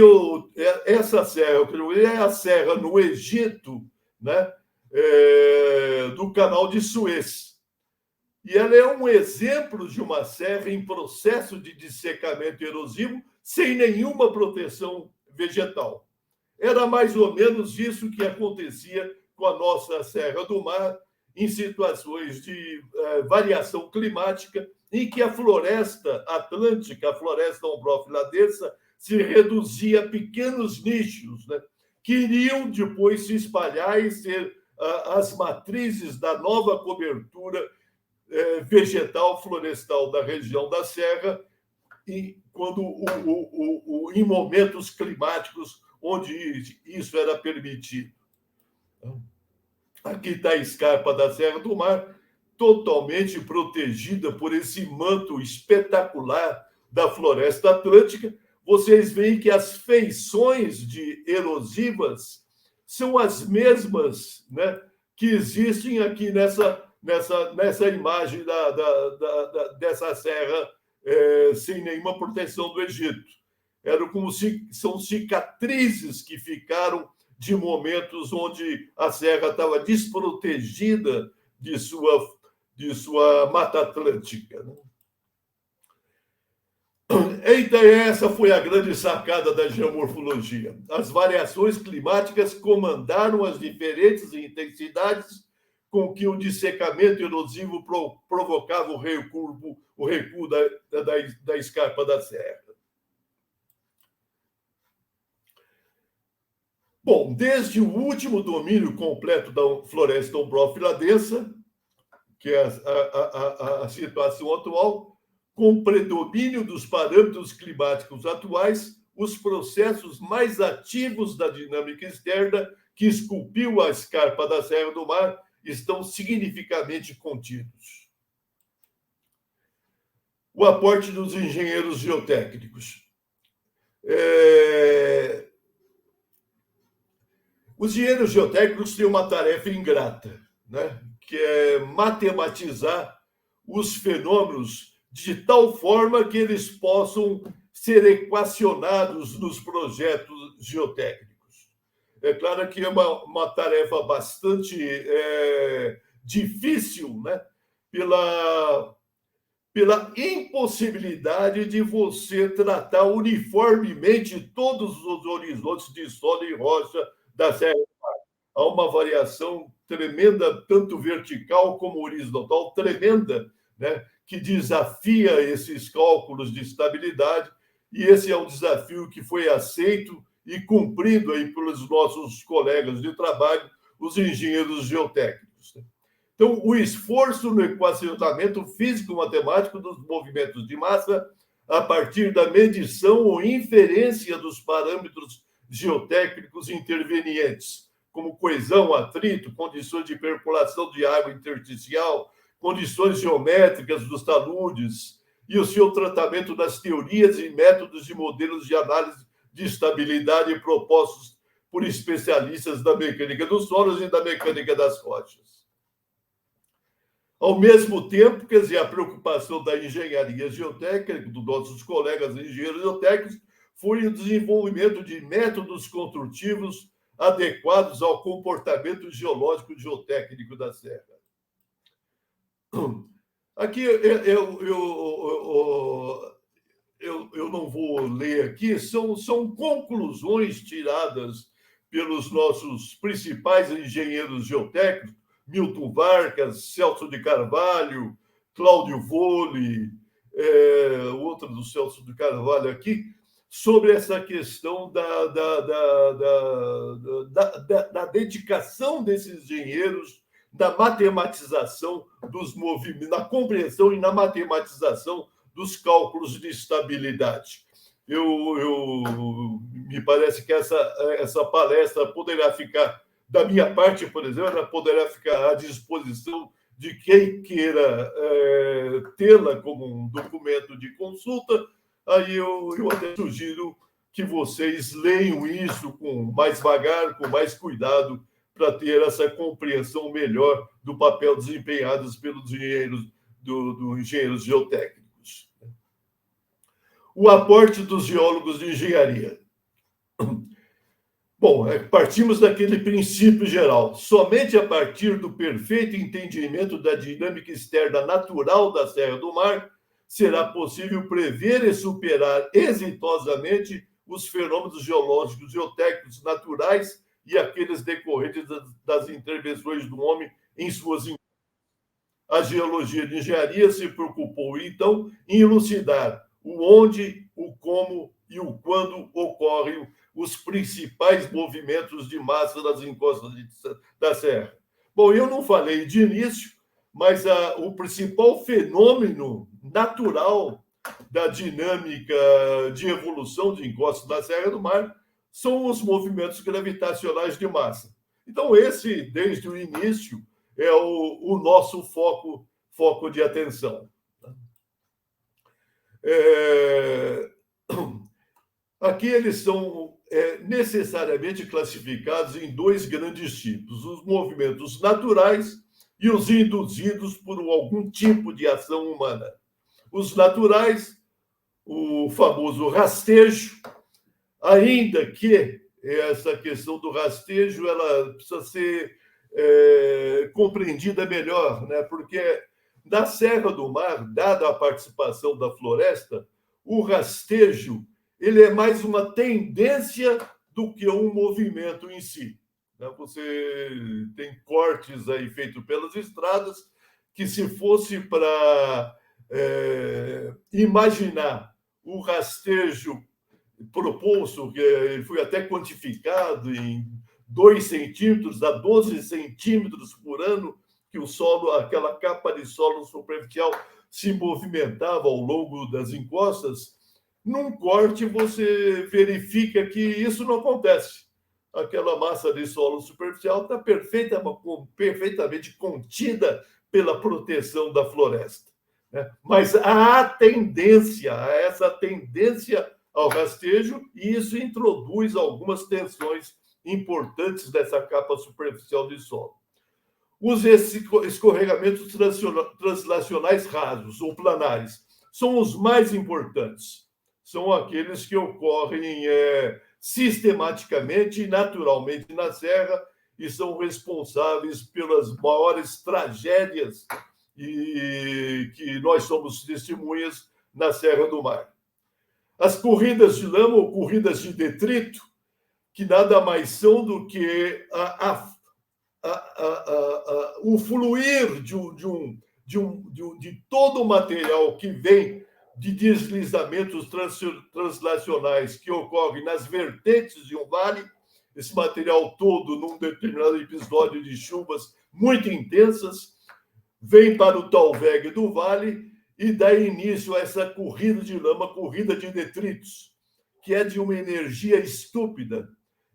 essa serra é a serra no Egito, né, do Canal de Suez. E ela é um exemplo de uma serra em processo de dessecamento erosivo sem nenhuma proteção vegetal. Era mais ou menos isso que acontecia com a nossa Serra do Mar, em situações de variação climática, em que a floresta atlântica, a floresta ombrófila densa, se reduzia a pequenos nichos, né, que iriam depois se espalhar e ser as matrizes da nova cobertura vegetal florestal da região da Serra, em momentos climáticos onde isso era permitido. Aqui está a escarpa da Serra do Mar, totalmente protegida por esse manto espetacular da floresta atlântica. Vocês veem que as feições erosivas são as mesmas, né, que existem aqui nessa imagem dessa serra sem nenhuma proteção do Egito. São cicatrizes que ficaram de momentos onde a serra estava desprotegida de sua Mata Atlântica. Então, essa foi a grande sacada da geomorfologia. As variações climáticas comandaram as diferentes intensidades com que o dessecamento erosivo provocava o recuo da escarpa da serra. Bom, desde o último domínio completo da floresta ombrófila densa, que é a situação atual, com predomínio dos parâmetros climáticos atuais, os processos mais ativos da dinâmica externa que esculpiu a escarpa da Serra do Mar estão significativamente contidos. O aporte dos engenheiros geotécnicos. Os engenheiros geotécnicos têm uma tarefa ingrata, né? Que é matematizar os fenômenos de tal forma que eles possam ser equacionados nos projetos geotécnicos. É claro que é uma tarefa bastante difícil, né? Pela impossibilidade de você tratar uniformemente todos os horizontes de solo e rocha da Serra do Mar. Há uma variação tremenda, tanto vertical como horizontal, tremenda, né? Que desafia esses cálculos de estabilidade, e esse é um desafio que foi aceito e cumprido aí pelos nossos colegas de trabalho, os engenheiros geotécnicos. Então, o esforço no equacionamento físico-matemático dos movimentos de massa a partir da medição ou inferência dos parâmetros geotécnicos intervenientes, como coesão, atrito, condições de percolação de água intersticial, condições geométricas dos taludes e o seu tratamento das teorias e métodos de modelos de análise de estabilidade propostos por especialistas da mecânica dos solos e da mecânica das rochas. Ao mesmo tempo, quer dizer, a preocupação da engenharia geotécnica, dos nossos colegas engenheiros geotécnicos, foi o desenvolvimento de métodos construtivos adequados ao comportamento geológico e geotécnico da Serra. Aqui eu não vou ler aqui, são conclusões tiradas pelos nossos principais engenheiros geotécnicos, Milton Vargas, Celso de Carvalho, Cláudio Vole, outro do Celso de Carvalho aqui, sobre essa questão da dedicação desses engenheiros na matematização dos movimentos, na compreensão e na matematização dos cálculos de estabilidade. Me parece que essa palestra poderá ficar, da minha parte, por exemplo, ela poderá ficar à disposição de quem queira tê-la como um documento de consulta. Aí eu até sugiro que vocês leiam isso com mais vagar, com mais cuidado, para ter essa compreensão melhor do papel desempenhado pelos engenheiros, dos engenheiros geotécnicos. O aporte dos geólogos de engenharia. Bom, partimos daquele princípio geral. Somente a partir do perfeito entendimento da dinâmica externa natural da Serra do Mar será possível prever e superar exitosamente os fenômenos geológicos geotécnicos naturais e aqueles decorrentes das intervenções do homem em suas. A geologia de engenharia se preocupou, então, em elucidar o onde, o como e o quando ocorrem os principais movimentos de massa das encostas da Serra. Bom, eu não falei de início, mas o principal fenômeno natural da dinâmica de evolução de encostas da Serra do Mar são os movimentos gravitacionais de massa. Então, esse, desde o início, é o nosso foco de atenção. Aqui eles são necessariamente classificados em dois grandes tipos: os movimentos naturais e os induzidos por algum tipo de ação humana. Os naturais, o famoso rastejo, ainda que essa questão do rastejo ela precisa ser compreendida melhor, né? Porque na Serra do Mar, dada a participação da floresta, o rastejo ele é mais uma tendência do que um movimento em si. Você tem cortes aí feitos pelas estradas que, se fosse para imaginar o rastejo proposto, que ele foi até quantificado em 2 centímetros a 12 centímetros por ano, que o solo, aquela capa de solo superficial se movimentava ao longo das encostas, Num corte, você verifica que isso não acontece. Aquela massa de solo superficial está perfeitamente contida pela proteção da floresta, né? Mas há essa tendência ao rastejo, e isso introduz algumas tensões importantes dessa capa superficial de solo. Os escorregamentos translacionais rasos ou planares são os mais importantes. São aqueles que ocorrem sistematicamente e naturalmente na serra e são responsáveis pelas maiores tragédias que nós somos testemunhas na Serra do Mar. As corridas de lama ou corridas de detrito, que nada mais são do que o fluir de todo o material que vem de deslizamentos translacionais que ocorrem nas vertentes de um vale, esse material todo, num determinado episódio de chuvas muito intensas, vem para o talvegue do vale e dá início a essa corrida de lama, corrida de detritos, que é de uma energia estúpida.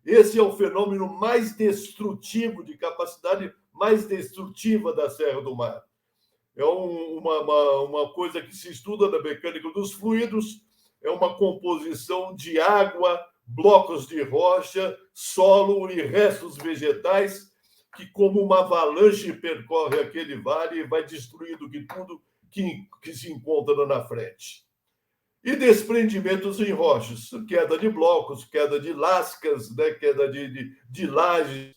Esse é o fenômeno mais destrutivo, de capacidade mais destrutiva da Serra do Mar. É uma coisa que se estuda na mecânica dos fluidos, é uma composição de água, blocos de rocha, solo e restos vegetais que, como uma avalanche, percorre aquele vale e vai destruindo tudo que se encontra na frente. E desprendimentos em rochas, queda de blocos, queda de lascas, né? Queda de lajes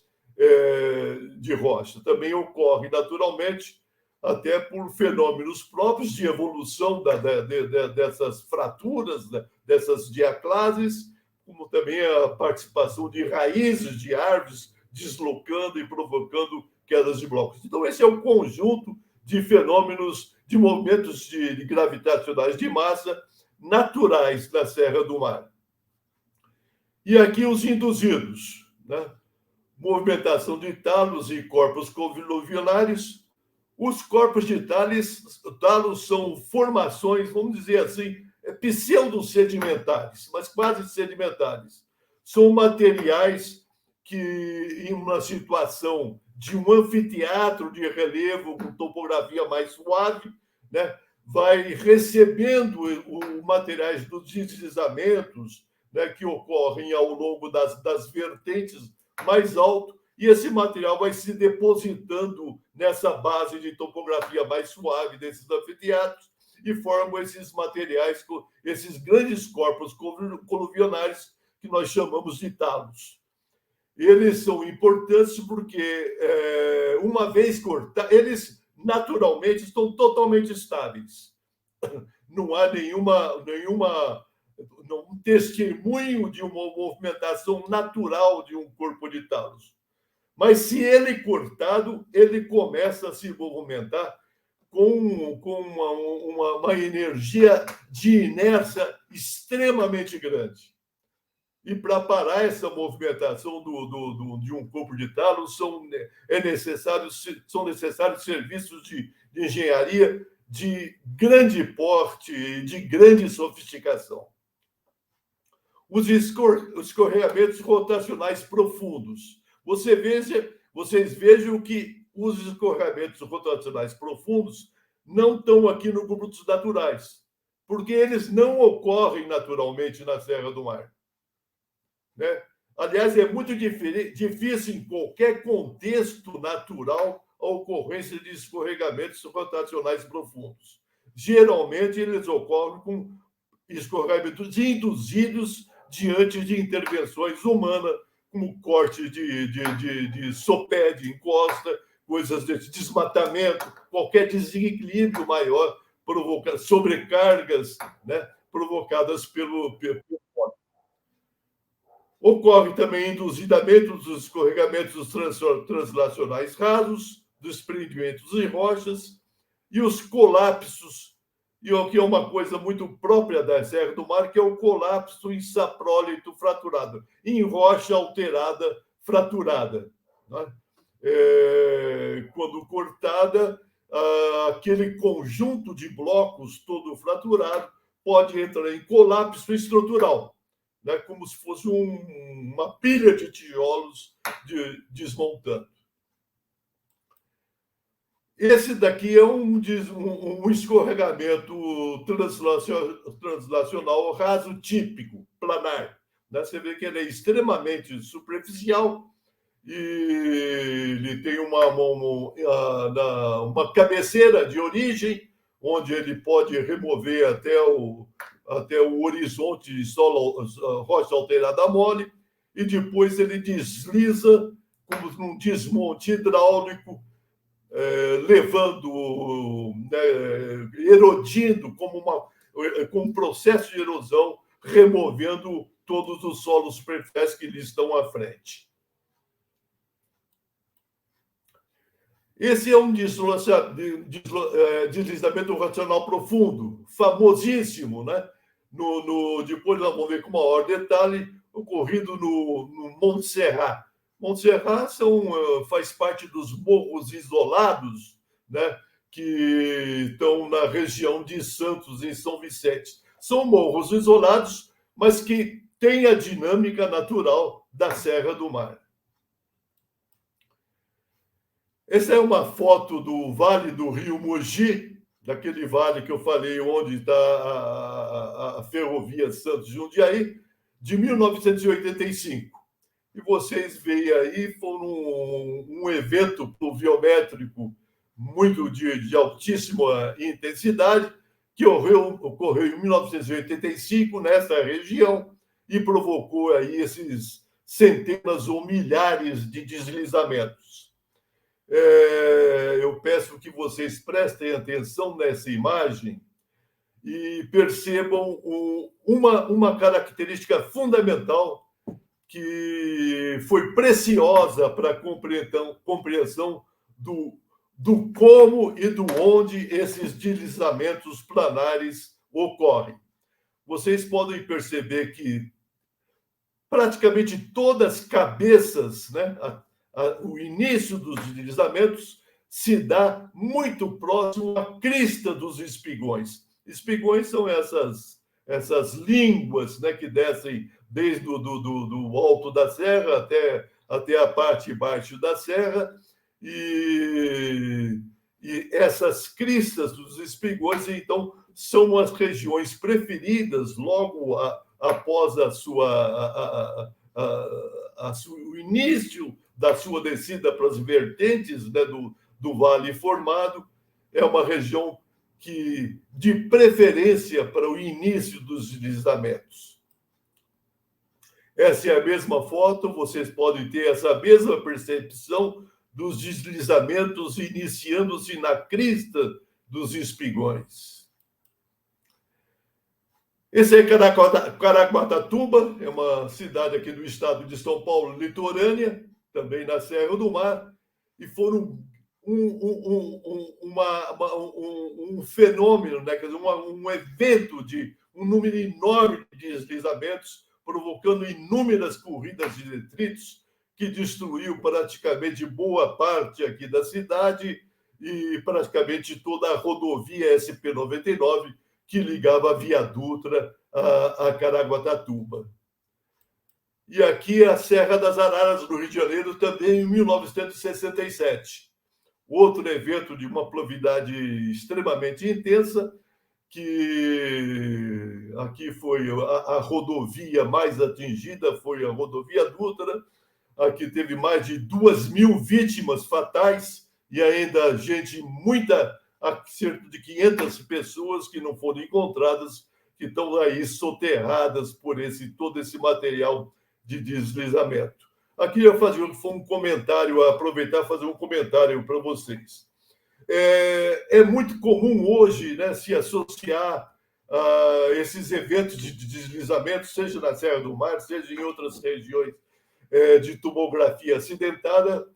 de rocha. Também ocorre naturalmente, até por fenômenos próprios de evolução dessas fraturas, né? Dessas diaclases, como também a participação de raízes de árvores deslocando e provocando quedas de blocos. Então, esse é o conjunto de fenômenos, de movimentos gravitacionais de massa naturais da Serra do Mar. E aqui os induzidos, né? Movimentação de talos e corpos conluviolares. Os corpos de talos são formações, vamos dizer assim, pseudo-sedimentares, mas quase sedimentares. São materiais que, em uma situação de um anfiteatro de relevo com topografia mais suave, né, vai recebendo os materiais dos deslizamentos, né, que ocorrem ao longo das vertentes mais alto, e esse material vai se depositando nessa base de topografia mais suave desses anfiteatros e formam esses materiais, esses grandes corpos coluvionares que nós chamamos de talos. Eles são importantes porque, uma vez cortados, eles naturalmente estão totalmente estáveis. Não há nenhum testemunho de uma movimentação natural de um corpo de talos. Mas, se ele cortado, ele começa a se movimentar com uma energia de inércia extremamente grande. E, para parar essa movimentação de um corpo de talos, são necessários serviços de engenharia de grande porte e de grande sofisticação. Os escorregamentos rotacionais profundos. Vocês vejam que os escorregamentos rotacionais profundos não estão aqui no grupo dos naturais, porque eles não ocorrem naturalmente na Serra do Mar, né? Aliás, é muito difícil em qualquer contexto natural a ocorrência de escorregamentos rotacionais profundos. Geralmente, eles ocorrem com escorregamentos induzidos diante de intervenções humanas, como corte de sopé, de encosta, coisas de desmatamento, qualquer desequilíbrio maior, sobrecargas, né, provocadas pelo Ocorre também induzidamento dos escorregamentos translacionais rasos, desprendimentos em rochas e os colapsos, e o que é uma coisa muito própria da Serra do Mar, que é o colapso em saprólito fraturado, em rocha alterada, fraturada, né? Quando cortada, aquele conjunto de blocos todo fraturado pode entrar em colapso estrutural, né, como se fosse uma pilha de tijolos desmontando. Esse daqui é um escorregamento translacional raso típico, planar. Né? Você vê que ele é extremamente superficial e ele tem uma cabeceira de origem, onde ele pode remover até o horizonte de rocha alterada mole, e depois ele desliza como num desmonte hidráulico, levando, erodindo com um processo de erosão, removendo todos os solos superficiais que lhe estão à frente. Esse é um deslizamento rotacional profundo, famosíssimo, né? Depois nós vamos ver com maior detalhe, ocorrido no Monte Serrat. Monte Serrat faz parte dos morros isolados, né, que estão na região de Santos, em São Vicente. São morros isolados, mas que têm a dinâmica natural da Serra do Mar. Essa é uma foto do Vale do Rio Mogi, daquele vale que eu falei, onde está a ferrovia Santos-Jundiaí, de 1985. E vocês veem aí, foi um evento pluviométrico muito de altíssima intensidade, que ocorreu em 1985 nessa região e provocou aí esses centenas ou milhares de deslizamentos. Eu peço que vocês prestem atenção nessa imagem e percebam uma característica fundamental que foi preciosa para a compreensão do como e do onde esses deslizamentos planares ocorrem. Vocês podem perceber que praticamente todas as cabeças, né, o início dos deslizamentos se dá muito próximo à crista dos espigões. Espigões são essas línguas, né, que descem desde do alto da serra até a parte baixa da serra, e essas cristas dos espigões, então, são as regiões preferidas logo após o início da sua descida para as vertentes, né, do vale formado. É uma região de preferência para o início dos deslizamentos. Essa é a mesma foto, vocês podem ter essa mesma percepção dos deslizamentos iniciando-se na crista dos espigões. Esse é Caraguatatuba, é uma cidade aqui do estado de São Paulo, litorânea, também na Serra do Mar, e foram um fenômeno, né? Quer dizer, um evento de um número enorme de deslizamentos, provocando inúmeras corridas de detritos, que destruiu praticamente boa parte aqui da cidade e praticamente toda a rodovia SP-99, que ligava a Via Dutra a Caraguatatuba. E aqui a Serra das Araras, no Rio de Janeiro, também em 1967. Outro evento de uma pluviosidade extremamente intensa, que aqui foi a rodovia mais atingida, foi a rodovia Dutra. Aqui teve mais de 2.000 vítimas fatais e ainda cerca de 500 pessoas que não foram encontradas, que estão aí soterradas por todo esse material de deslizamento. Aqui eu foi um comentário, aproveitar e fazer um comentário para vocês. É muito comum hoje, né, se associar a esses eventos de deslizamento, seja na Serra do Mar, seja em outras regiões de topografia acidentada,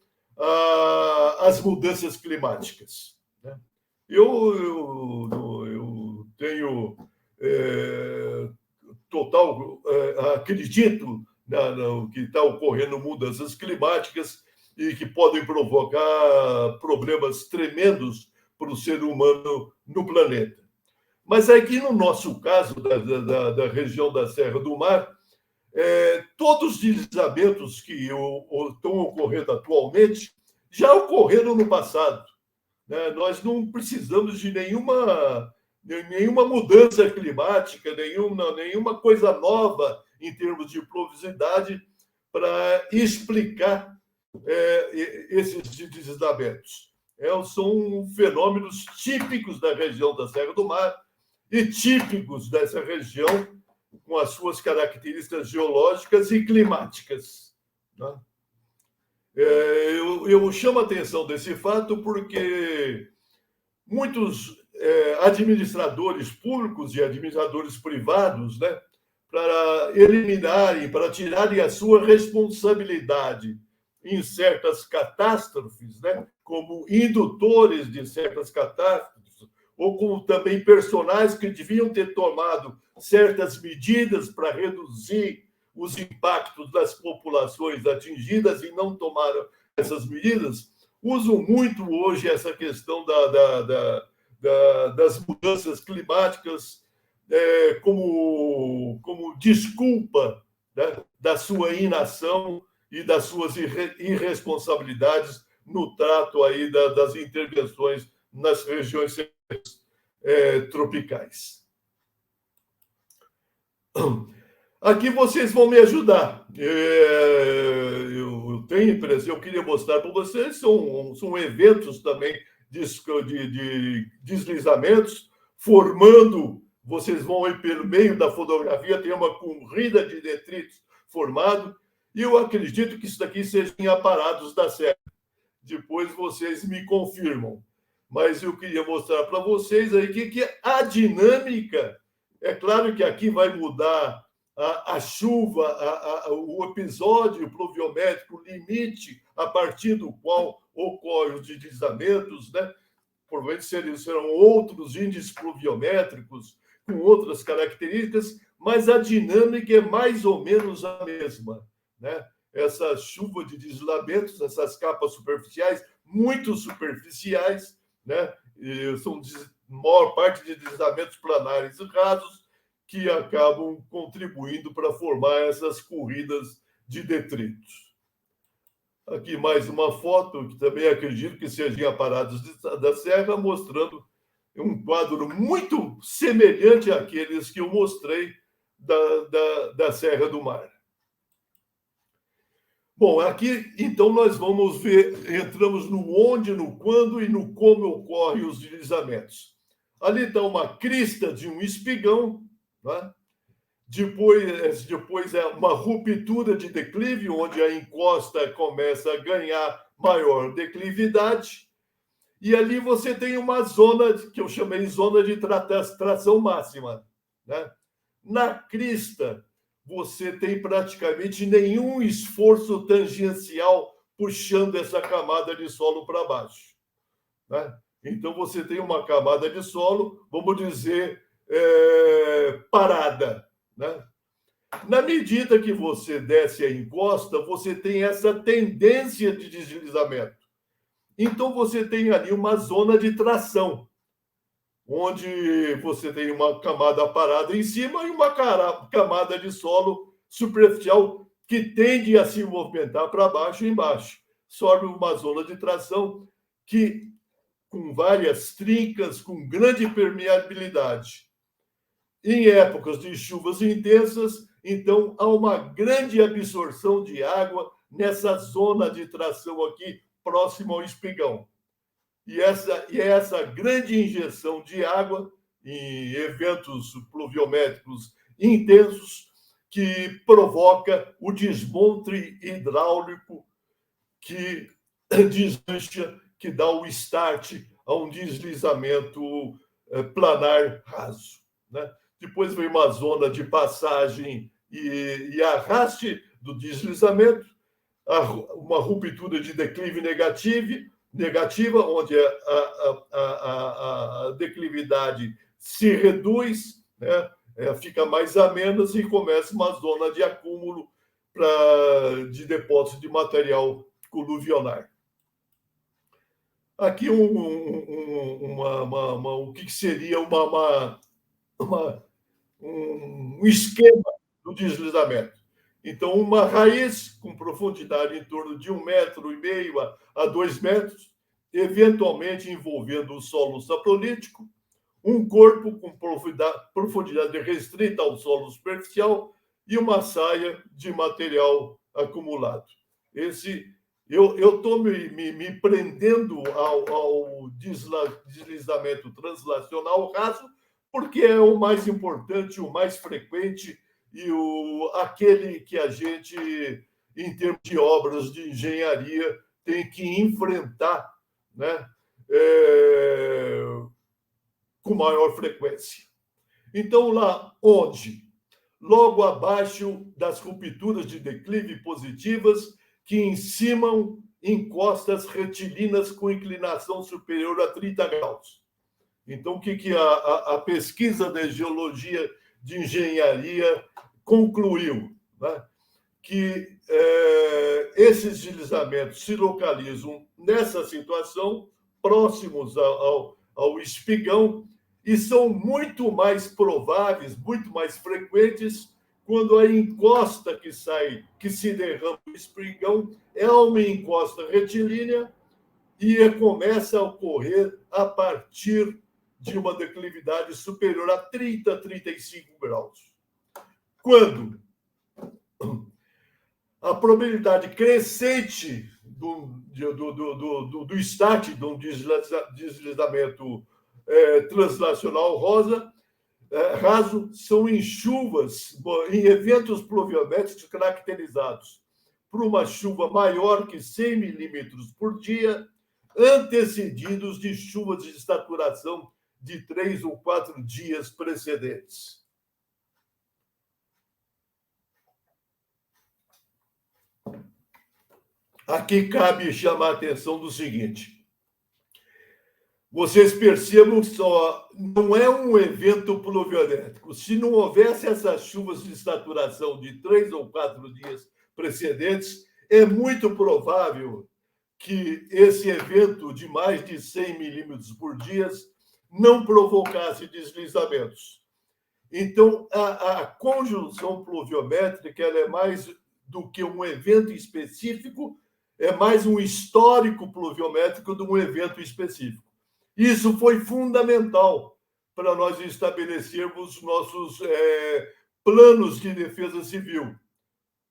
às mudanças climáticas. Né? Eu tenho total acredito no que está ocorrendo mudanças climáticas e que podem provocar problemas tremendos para o ser humano no planeta. Mas aqui, no nosso caso, da região da Serra do Mar, todos os deslizamentos que estão ocorrendo atualmente já ocorreram no passado, né? Nós não precisamos de nenhuma mudança climática, nenhuma coisa nova em termos de pluviosidade para explicar esses deslizamentos. São fenômenos típicos da região da Serra do Mar e típicos dessa região, com as suas características geológicas e climáticas, né? Eu chamo a atenção desse fato porque muitos administradores públicos e administradores privados, né, para tirarem a sua responsabilidade em certas catástrofes, né, como indutores de certas catástrofes, ou como também personagens que deviam ter tomado certas medidas para reduzir os impactos das populações atingidas e não tomaram essas medidas, usam muito hoje essa questão das mudanças climáticas como desculpa, né, da sua inação e das suas irresponsabilidades no trato aí das intervenções nas regiões tropicais. Aqui vocês vão me ajudar. Eu tenho impressão, eu queria mostrar para vocês, são eventos também de deslizamentos, formando, vocês vão ver pelo meio da fotografia, tem uma corrida de detritos formado, e eu acredito que isso daqui sejam aparados da Serra. Depois vocês me confirmam. Mas eu queria mostrar para vocês aí que a dinâmica, é claro que aqui vai mudar a chuva, o episódio pluviométrico, o limite a partir do qual ocorrem os deslizamentos, né? Provavelmente serão outros índices pluviométricos com outras características, mas a dinâmica é mais ou menos a mesma, né? Essa chuva de deslizamentos, essas capas superficiais, muito superficiais, né? São maior parte de deslizamentos planares rasos, que acabam contribuindo para formar essas corridas de detritos. Aqui mais uma foto, que também acredito que sejam aparados da Serra, mostrando um quadro muito semelhante àqueles que eu mostrei da Serra do Mar. Bom, aqui, então, nós vamos ver, entramos no onde, no quando e no como ocorrem os deslizamentos. Ali está uma crista de um espigão, né? Depois é uma ruptura de declive, onde a encosta começa a ganhar maior declividade, e ali você tem uma zona que eu chamei zona de tração máxima, né? Na crista, você tem praticamente nenhum esforço tangencial puxando essa camada de solo para baixo, né? Então, você tem uma camada de solo, vamos dizer, parada, né? Na medida que você desce a encosta, você tem essa tendência de deslizamento. Então, você tem ali uma zona de tração, onde você tem uma camada parada em cima e uma camada de solo superficial que tende a se movimentar para baixo e embaixo. Sobe uma zona de tração que, com várias trincas, com grande permeabilidade. Em épocas de chuvas intensas, então, há uma grande absorção de água nessa zona de tração aqui, próximo ao espigão. E essa grande injeção de água em eventos pluviométricos intensos que provoca o desmonte hidráulico que deslancha, que dá o start a um deslizamento planar raso, né? Depois vem uma zona de passagem e arraste do deslizamento, uma ruptura de declive negativa, onde a declividade se reduz, né? Fica mais amena e começa uma zona de acúmulo de depósito de material coluvionar. Aqui o que seria um esquema do deslizamento. Então, uma raiz com profundidade em torno de 1,5 metro a 2 metros, eventualmente envolvendo o solo saprolítico, um corpo com profundidade restrita ao solo superficial e uma saia de material acumulado. Eu estou me prendendo ao deslizamento translacional raso, porque é o mais importante, o mais frequente e aquele que a gente, em termos de obras de engenharia, tem que enfrentar, né? Com maior frequência. Então, lá onde? Logo abaixo das rupturas de declive positivas que encimam encostas retilíneas com inclinação superior a 30 graus. Então, o que a pesquisa da geologia de engenharia concluiu? Né? Que esses deslizamentos se localizam nessa situação, próximos ao espigão, e são muito mais prováveis, muito mais frequentes, quando a encosta que se derrama no espigão é uma encosta retilínea e começa a ocorrer a partir de uma declividade superior a 30, 35 graus. Quando a probabilidade crescente do start de um deslizamento translacional raso são em chuvas, em eventos pluviométricos caracterizados por uma chuva maior que 100 milímetros por dia, antecedidos de chuvas de saturação de 3 ou 4 dias precedentes. Aqui cabe chamar a atenção do seguinte: vocês percebam só, não é um evento pluviométrico. Se não houvesse essas chuvas de saturação de 3 ou 4 dias precedentes, é muito provável que esse evento de mais de 100 milímetros por dia não provocasse deslizamentos. Então, a conjunção pluviométrica ela é mais do que um evento específico, é mais um histórico pluviométrico de um evento específico. Isso foi fundamental para nós estabelecermos nossos planos de defesa civil,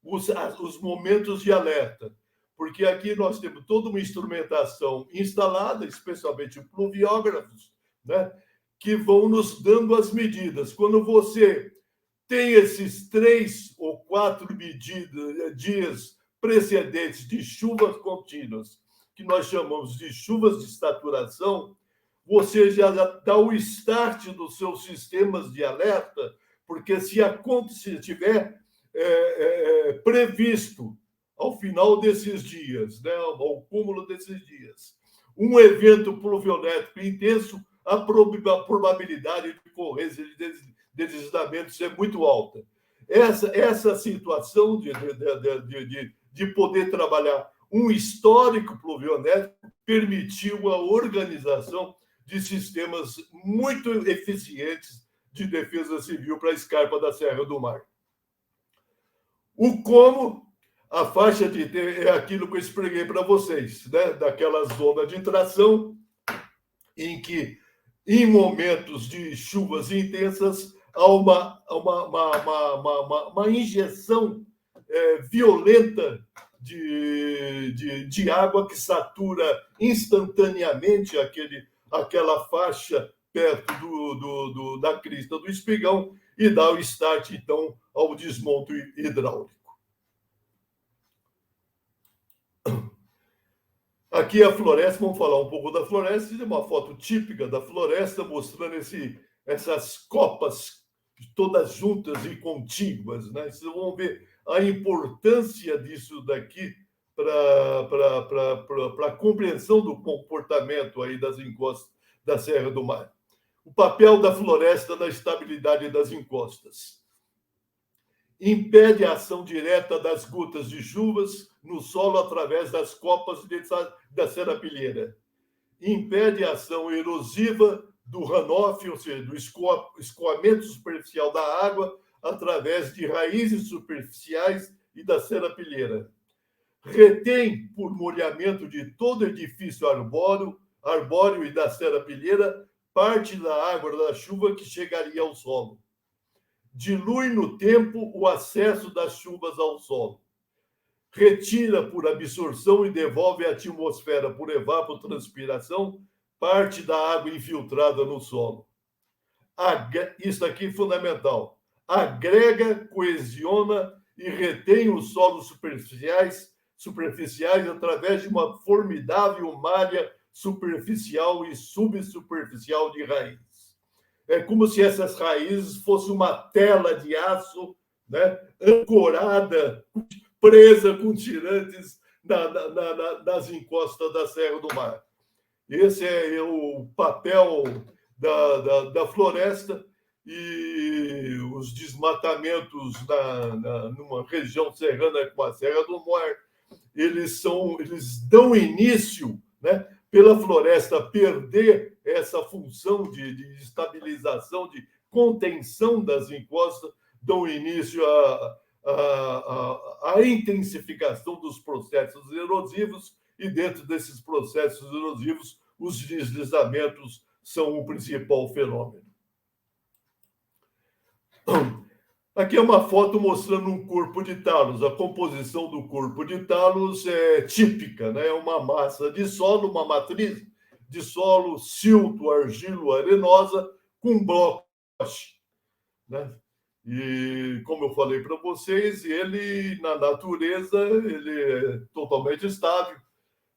os momentos de alerta, porque aqui nós temos toda uma instrumentação instalada, especialmente pluviógrafos, né, que vão nos dando as medidas. Quando você tem esses 3 ou 4 dias precedentes de chuvas contínuas, que nós chamamos de chuvas de saturação, você já dá o start dos seus sistemas de alerta, porque se tiver previsto ao final desses dias, né, ao cúmulo desses dias, um evento pluviométrico intenso, a probabilidade de ocorrência de deslizamentos é muito alta. Essa situação de poder trabalhar um histórico pluviométrico permitiu a organização de sistemas muito eficientes de defesa civil para a escarpa da Serra do Mar. O como, a faixa de é aquilo que eu expliquei para vocês, né? Daquela zona de tração em que, em momentos de chuvas intensas, há uma injeção violenta de água que satura instantaneamente aquela faixa perto da crista do espigão e dá o start, então, ao desmonte hidráulico. Aqui a floresta, vamos falar um pouco da floresta, é uma foto típica da floresta, mostrando essas copas todas juntas e contíguas, né? Vocês vão ver a importância disso daqui para a compreensão do comportamento aí das encostas da Serra do Mar. O papel da floresta na estabilidade das encostas. Impede a ação direta das gotas de chuvas no solo através das copas da serapilheira. Impede a ação erosiva do runoff, ou seja, do escoamento superficial da água, através de raízes superficiais e da serapilheira. Retém, por molhamento de todo edifício arbóreo e da serapilheira, parte da água da chuva que chegaria ao solo. Dilui no tempo o acesso das chuvas ao solo. Retira por absorção e devolve à atmosfera por evapotranspiração parte da água infiltrada no solo. Isso aqui é fundamental. Agrega, coesiona e retém os solos superficiais através de uma formidável malha superficial e subsuperficial de raiz. É como se essas raízes fossem uma tela de aço, né, ancorada, presa com tirantes nas encostas da Serra do Mar. Esse é o papel da floresta, e os desmatamentos numa região serrana como a Serra do Mar, eles dão início, né, pela floresta perder essa função de estabilização, de contenção das encostas, dão início à intensificação dos processos erosivos, e dentro desses processos erosivos, os deslizamentos são o principal fenômeno. Aqui é uma foto mostrando um corpo de talos. A composição do corpo de talos é típica, né? É uma massa de solo, uma matriz de solo, silto, argilo, arenosa, com bloco, né? E, como eu falei para vocês, ele, na natureza, ele é totalmente estável,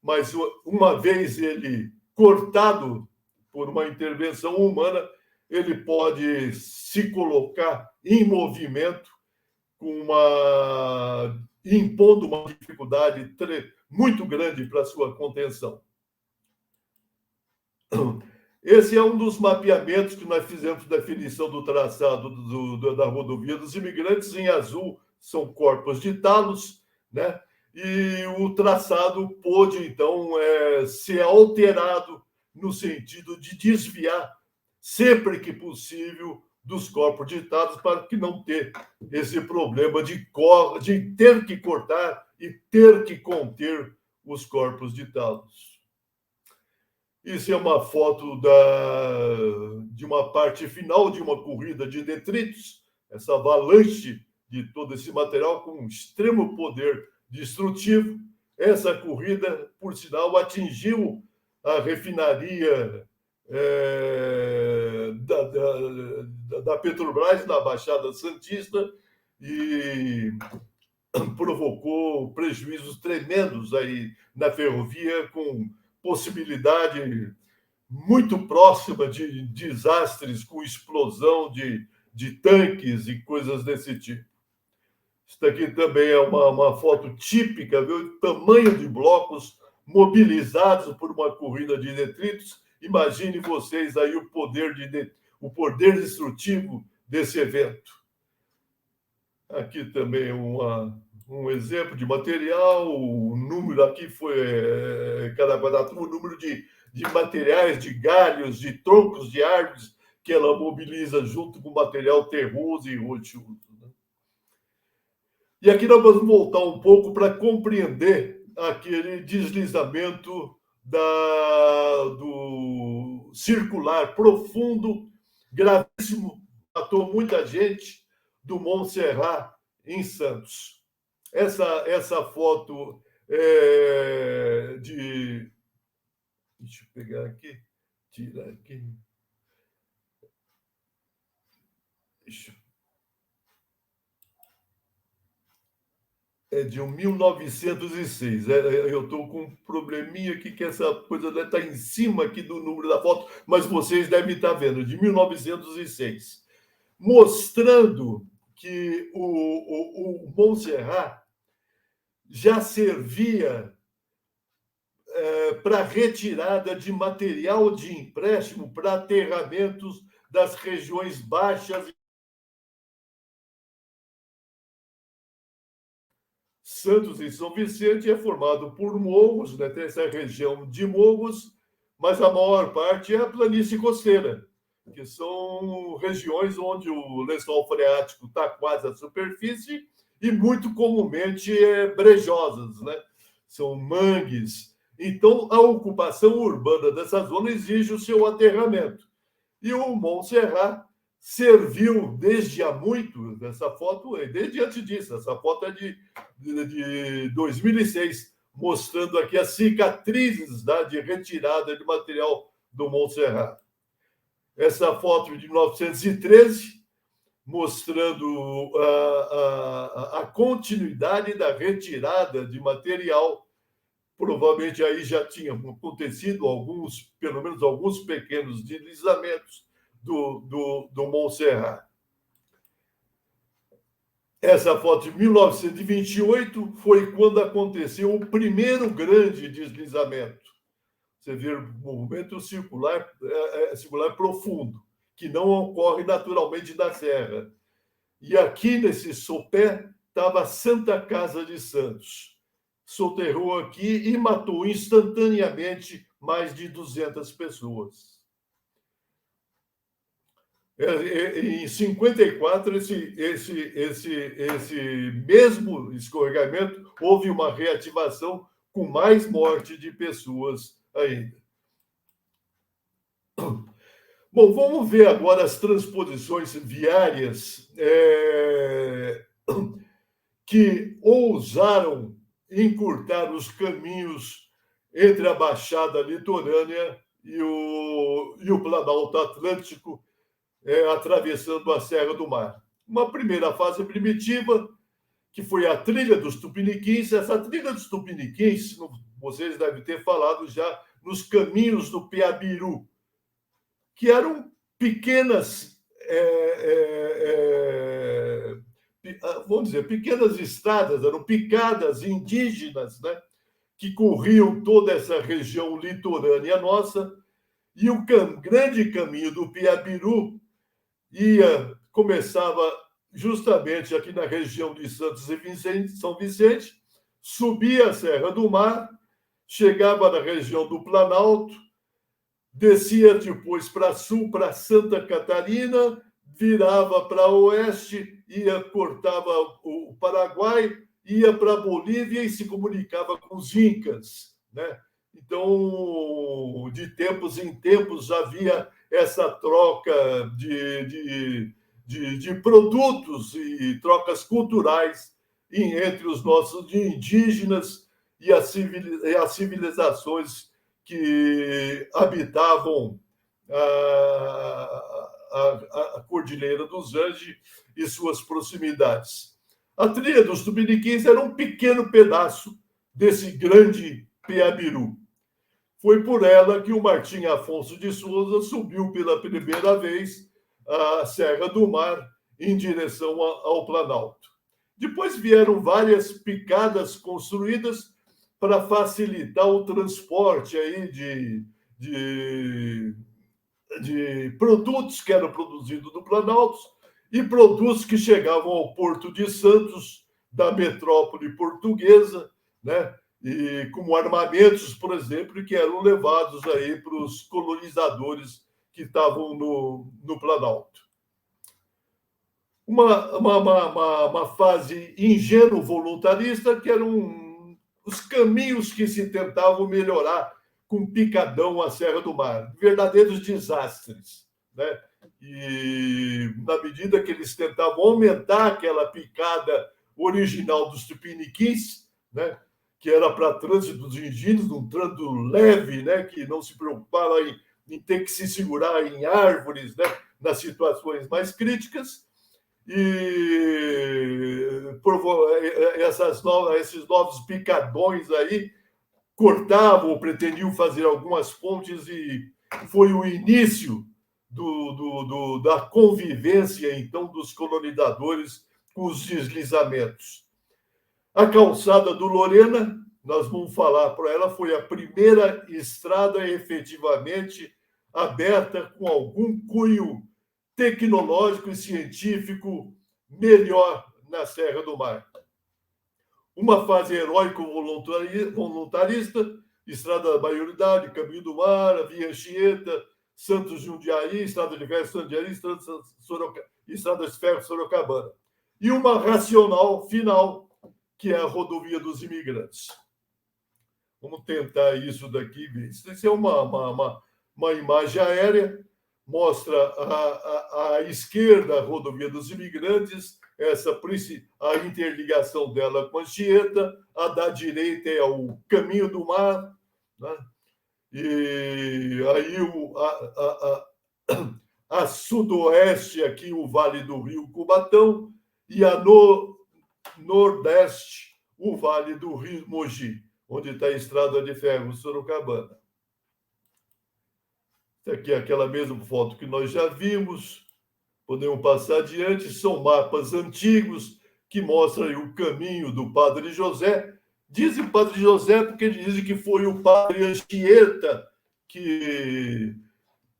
mas uma vez ele cortado por uma intervenção humana, ele pode se colocar em movimento, impondo uma dificuldade muito grande para a sua contenção. Esse é um dos mapeamentos que nós fizemos de definição do traçado da rodovia dos imigrantes. Em azul são corpos de talos, né? E o traçado pôde, então, ser alterado no sentido de desviar, sempre que possível, dos corpos de talos, para que não ter esse problema de ter que cortar e ter que conter os corpos de talos. Isso é uma foto de uma parte final de uma corrida de detritos, essa avalanche de todo esse material com extremo poder destrutivo. Essa corrida, por sinal, atingiu a refinaria da Petrobras na Baixada Santista e provocou prejuízos tremendos aí na ferrovia, com possibilidade muito próxima de desastres com explosão de tanques e coisas desse tipo. Isso daqui também é uma foto típica, viu? Tamanho de blocos mobilizados por uma corrida de detritos. Imagine vocês aí o poder destrutivo desse evento. Aqui também um exemplo de material. O número aqui foi cada quadratura, o número de materiais, de galhos, de troncos de árvores que ela mobiliza junto com material terroso e rochoso. E aqui nós vamos voltar um pouco para compreender aquele deslizamento do circular profundo, gravíssimo, matou muita gente, do Montserrat, em Santos. Essa foto de... Deixa eu pegar aqui, tirar aqui. É de 1906. Eu estou com um probleminha aqui, que essa coisa está em cima aqui do número da foto, mas vocês devem estar vendo, de 1906. Mostrando que o Montserrat já servia para retirada de material de empréstimo para aterramentos das regiões baixas. Santos e São Vicente é formado por morros, né? Tem essa região de morros, mas a maior parte é a planície costeira, que são regiões onde o lençol freático está quase à superfície e muito comumente brejosas, né? São mangues. Então, a ocupação urbana dessa zona exige o seu aterramento. E o Montserrat serviu desde há muito, essa foto, desde antes disso, essa foto é de 2006, mostrando aqui as cicatrizes, né, de retirada de material do Montserrat. Essa foto de 1913, mostrando a continuidade da retirada de material. Provavelmente aí já tinha acontecido pelo menos alguns pequenos deslizamentos do Montserrat. Essa foto de 1928 foi quando aconteceu o primeiro grande deslizamento. Você vê o movimento circular profundo, que não ocorre naturalmente na serra. E aqui nesse sopé estava a Santa Casa de Santos. Soterrou aqui e matou instantaneamente mais de 200 pessoas. Em 54, esse mesmo escorregamento, houve uma reativação com mais morte de pessoas ainda. Bom, vamos ver agora as transposições viárias que ousaram encurtar os caminhos entre a Baixada Litorânea e o Planalto Atlântico, atravessando a Serra do Mar. Uma primeira fase primitiva, que foi a trilha dos Tupiniquins. Essa trilha dos Tupiniquins, vocês devem ter falado já, nos caminhos do Piabiru, que eram pequenas, vamos dizer, pequenas estradas, eram picadas indígenas, né, que corriam toda essa região litorânea nossa, e o grande caminho do Piabiru começava justamente aqui na região de Santos e São Vicente, subia a Serra do Mar, chegava na região do Planalto, descia depois para sul, para Santa Catarina, virava para oeste, cortava o Paraguai, ia para a Bolívia e se comunicava com os incas, né? Então, de tempos em tempos, havia essa troca de produtos e trocas culturais entre os nossos indígenas e as civilizações que habitavam a Cordilheira dos Andes e suas proximidades. A trilha dos Tupiniquins era um pequeno pedaço desse grande Piabiru. Foi por ela que o Martim Afonso de Souza subiu pela primeira vez a Serra do Mar em direção ao Planalto. Depois vieram várias picadas construídas para facilitar o transporte aí de produtos que eram produzidos no Planalto e produtos que chegavam ao Porto de Santos, da metrópole portuguesa, né? E como armamentos, por exemplo, que eram levados aí para os colonizadores que estavam no Planalto. Uma fase ingênuo-voluntarista, que eram os caminhos que se tentavam melhorar com picadão a Serra do Mar, verdadeiros desastres, né? E na medida que eles tentavam aumentar aquela picada original dos Tupiniquins, né, que era para trânsito dos indígenas, um trânsito leve, né, que não se preocupava em ter que se segurar em árvores, né, nas situações mais críticas, e esses novos picadões aí cortavam ou pretendiam fazer algumas pontes, e foi o início da convivência, então, dos colonizadores com os deslizamentos. A calçada do Lorena, nós vamos falar para ela, foi a primeira estrada efetivamente aberta com algum cunho tecnológico e científico melhor na Serra do Mar. Uma fase heróico-voluntarista, Estrada da Maioridade, Caminho do Mar, Via Anchieta, Santos Jundiaí, Estrada de Ferro Jundiaí, Estrada de Ferro Sorocabana. E uma racional final, que é a Rodovia dos Imigrantes. Vamos tentar isso daqui. Isso é uma imagem aérea, mostra à esquerda a Rodovia dos Imigrantes, a interligação dela com a Anchieta, a da direita é o Caminho do Mar, né? E aí a sudoeste aqui o Vale do Rio Cubatão e a nordeste o Vale do Rio Mogi, onde está a Estrada de Ferro Sorocabana. Aqui é aquela mesma foto que nós já vimos. Podemos passar adiante. São mapas antigos que mostram o caminho do Padre José. Dizem Padre José porque dizem que foi o Padre Anchieta que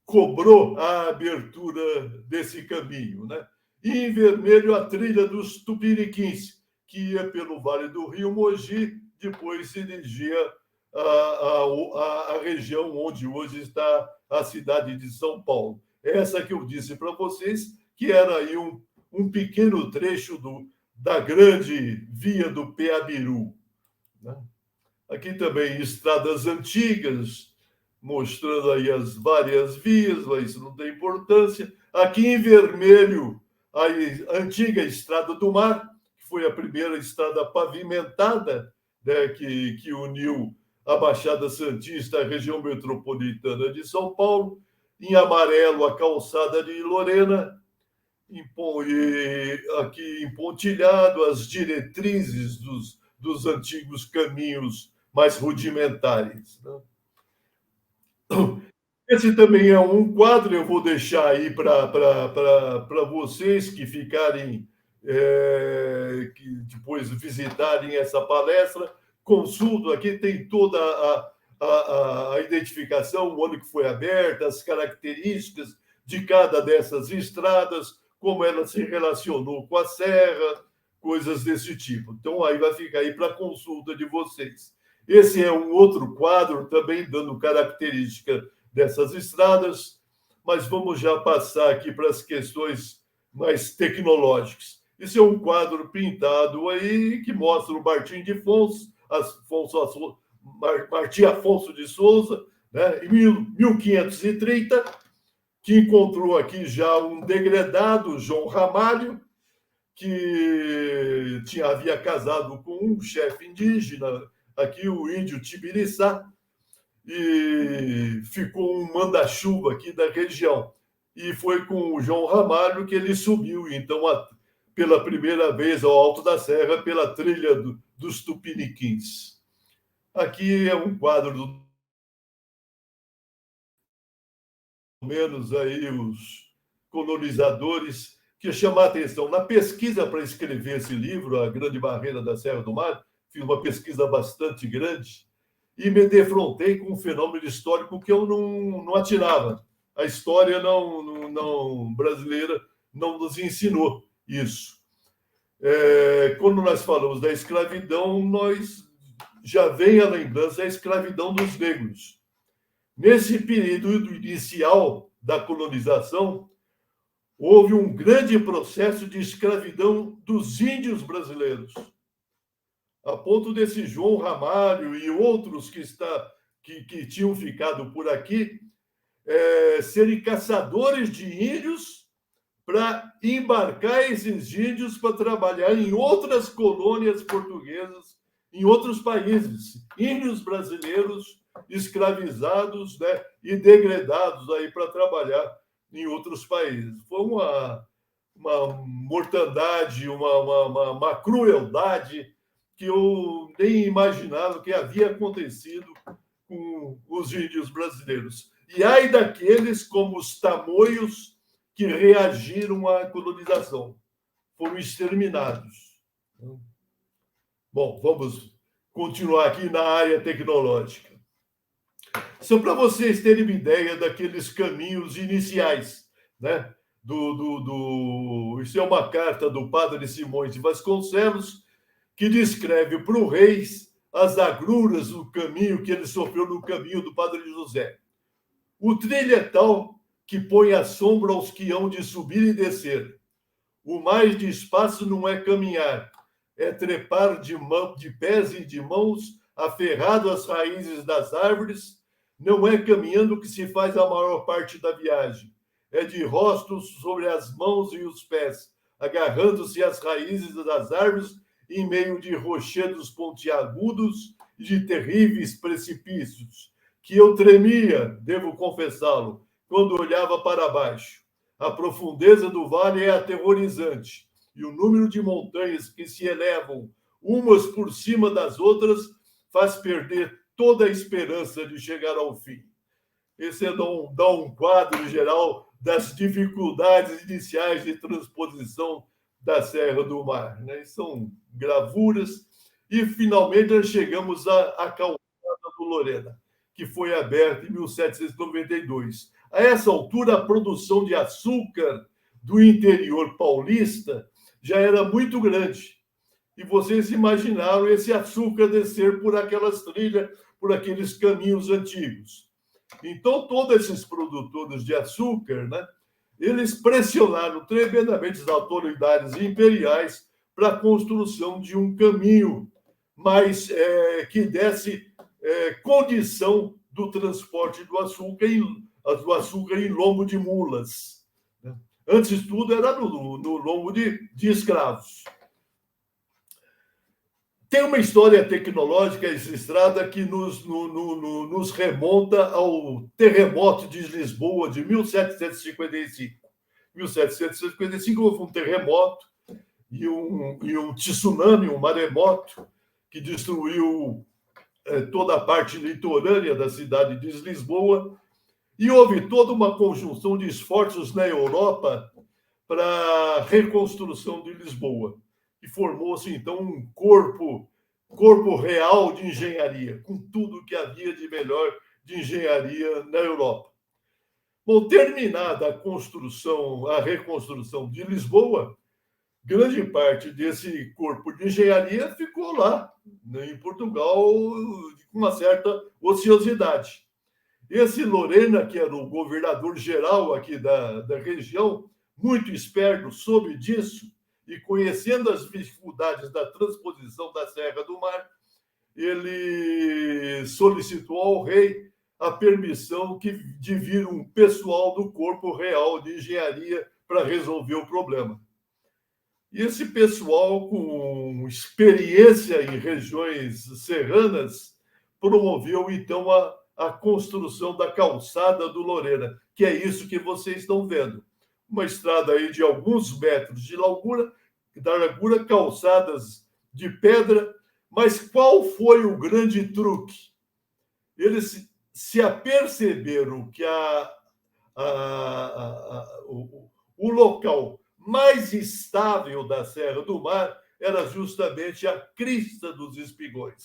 cobrou a abertura desse caminho, né? E em vermelho a trilha dos Tupiniquins, que ia pelo Vale do Rio Mogi, depois se dirigia à região onde hoje está a cidade de São Paulo. Essa que eu disse para vocês, que era aí um pequeno trecho da grande via do Peabiru, né? Aqui também estradas antigas, mostrando aí as várias vias, mas isso não tem importância. Aqui em vermelho, a antiga Estrada do Mar, que foi a primeira estrada pavimentada, né, que uniu a Baixada Santista à região metropolitana de São Paulo. Em amarelo, a calçada de Lorena. E aqui empontilhado as diretrizes dos antigos caminhos mais rudimentares, né? Esse também é um quadro, eu vou deixar aí para vocês que ficarem, que depois visitarem essa palestra. Consulto, aqui tem toda a identificação, o ano que foi aberta, as características de cada dessas estradas, como ela se relacionou com a serra, coisas desse tipo. Então, aí vai ficar aí para consulta de vocês. Esse é um outro quadro, também dando característica dessas estradas, mas vamos já passar aqui para as questões mais tecnológicas. Esse é um quadro pintado aí que mostra o Martim de Martim Afonso de Souza, né, em 1530, que encontrou aqui já um degredado, João Ramalho, que havia casado com um chefe indígena, aqui o índio Tibiriçá, e ficou um manda-chuva aqui da região. E foi com o João Ramalho que ele subiu, então, pela primeira vez ao alto da serra, pela trilha dos Tupiniquins. Aqui é um quadro menos aí os colonizadores, que chama a atenção. Na pesquisa para escrever esse livro, A Grande Barreira da Serra do Mar, fiz uma pesquisa bastante grande e me defrontei com um fenômeno histórico que eu não atirava. A história brasileira não nos ensinou isso. Quando nós falamos da escravidão, nós já vem a lembrança da escravidão dos negros. Nesse período inicial da colonização, houve um grande processo de escravidão dos índios brasileiros, a ponto desse João Ramalho e outros que tinham ficado por aqui serem caçadores de índios para embarcar esses índios para trabalhar em outras colônias portuguesas, em outros países. Índios brasileiros escravizados, né, e degradados aí para trabalhar em outros países. Foi uma mortandade, uma crueldade que eu nem imaginava que havia acontecido com os índios brasileiros. E ai daqueles como os tamoios que reagiram à colonização. Foram exterminados. Bom, vamos continuar aqui na área tecnológica. Só para vocês terem uma ideia daqueles caminhos iniciais, né? Isso é uma carta do padre Simões de Vasconcelos, que descreve para o Reis as agruras do caminho que ele sofreu no caminho do Padre José. O trilho é tal que põe a sombra aos que hão de subir e descer. O mais despacio não é caminhar, é trepar de pés e de mãos, aferrado às raízes das árvores. Não é caminhando que se faz a maior parte da viagem. É de rostos sobre as mãos e os pés, agarrando-se às raízes das árvores em meio de rochedos pontiagudos e de terríveis precipícios, que eu tremia, devo confessá-lo, quando olhava para baixo. A profundeza do vale é aterrorizante, e o número de montanhas que se elevam umas por cima das outras faz perder toda a esperança de chegar ao fim. Esse dá um quadro geral das dificuldades iniciais de transposição da Serra do Mar, né? São gravuras. E, finalmente, nós chegamos à calçada do Lorena, que foi aberta em 1792. A essa altura, a produção de açúcar do interior paulista já era muito grande. E vocês imaginaram esse açúcar descer por aquelas trilhas, por aqueles caminhos antigos. Então, todos esses produtores de açúcar, né, eles pressionaram tremendamente as autoridades imperiais para a construção de um caminho mais que desse condição do transporte do açúcar em lombo de mulas. Antes de tudo, era no lombo de escravos. Tem uma história tecnológica essa estrada que nos remonta ao terremoto de Lisboa de 1755. 1755 houve um terremoto e um tsunami, um maremoto, que destruiu toda a parte litorânea da cidade de Lisboa, e houve toda uma conjunção de esforços na Europa para a reconstrução de Lisboa. E formou-se, então, um corpo real de engenharia, com tudo que havia de melhor de engenharia na Europa. Bom, terminada a reconstrução de Lisboa, grande parte desse corpo de engenharia ficou lá, em Portugal, com uma certa ociosidade. Esse Lorena, que era o governador-geral aqui da região, muito esperto, soube disso, e conhecendo as dificuldades da transposição da Serra do Mar, ele solicitou ao rei a permissão de vir um pessoal do Corpo Real de Engenharia para resolver o problema. E esse pessoal, com experiência em regiões serranas, promoveu, então, a construção da calçada do Lorena, que é isso que vocês estão vendo. Uma estrada aí de alguns metros de largura, calçadas de pedra. Mas qual foi o grande truque? Eles se aperceberam que o local mais estável da Serra do Mar era justamente a crista dos Espigões.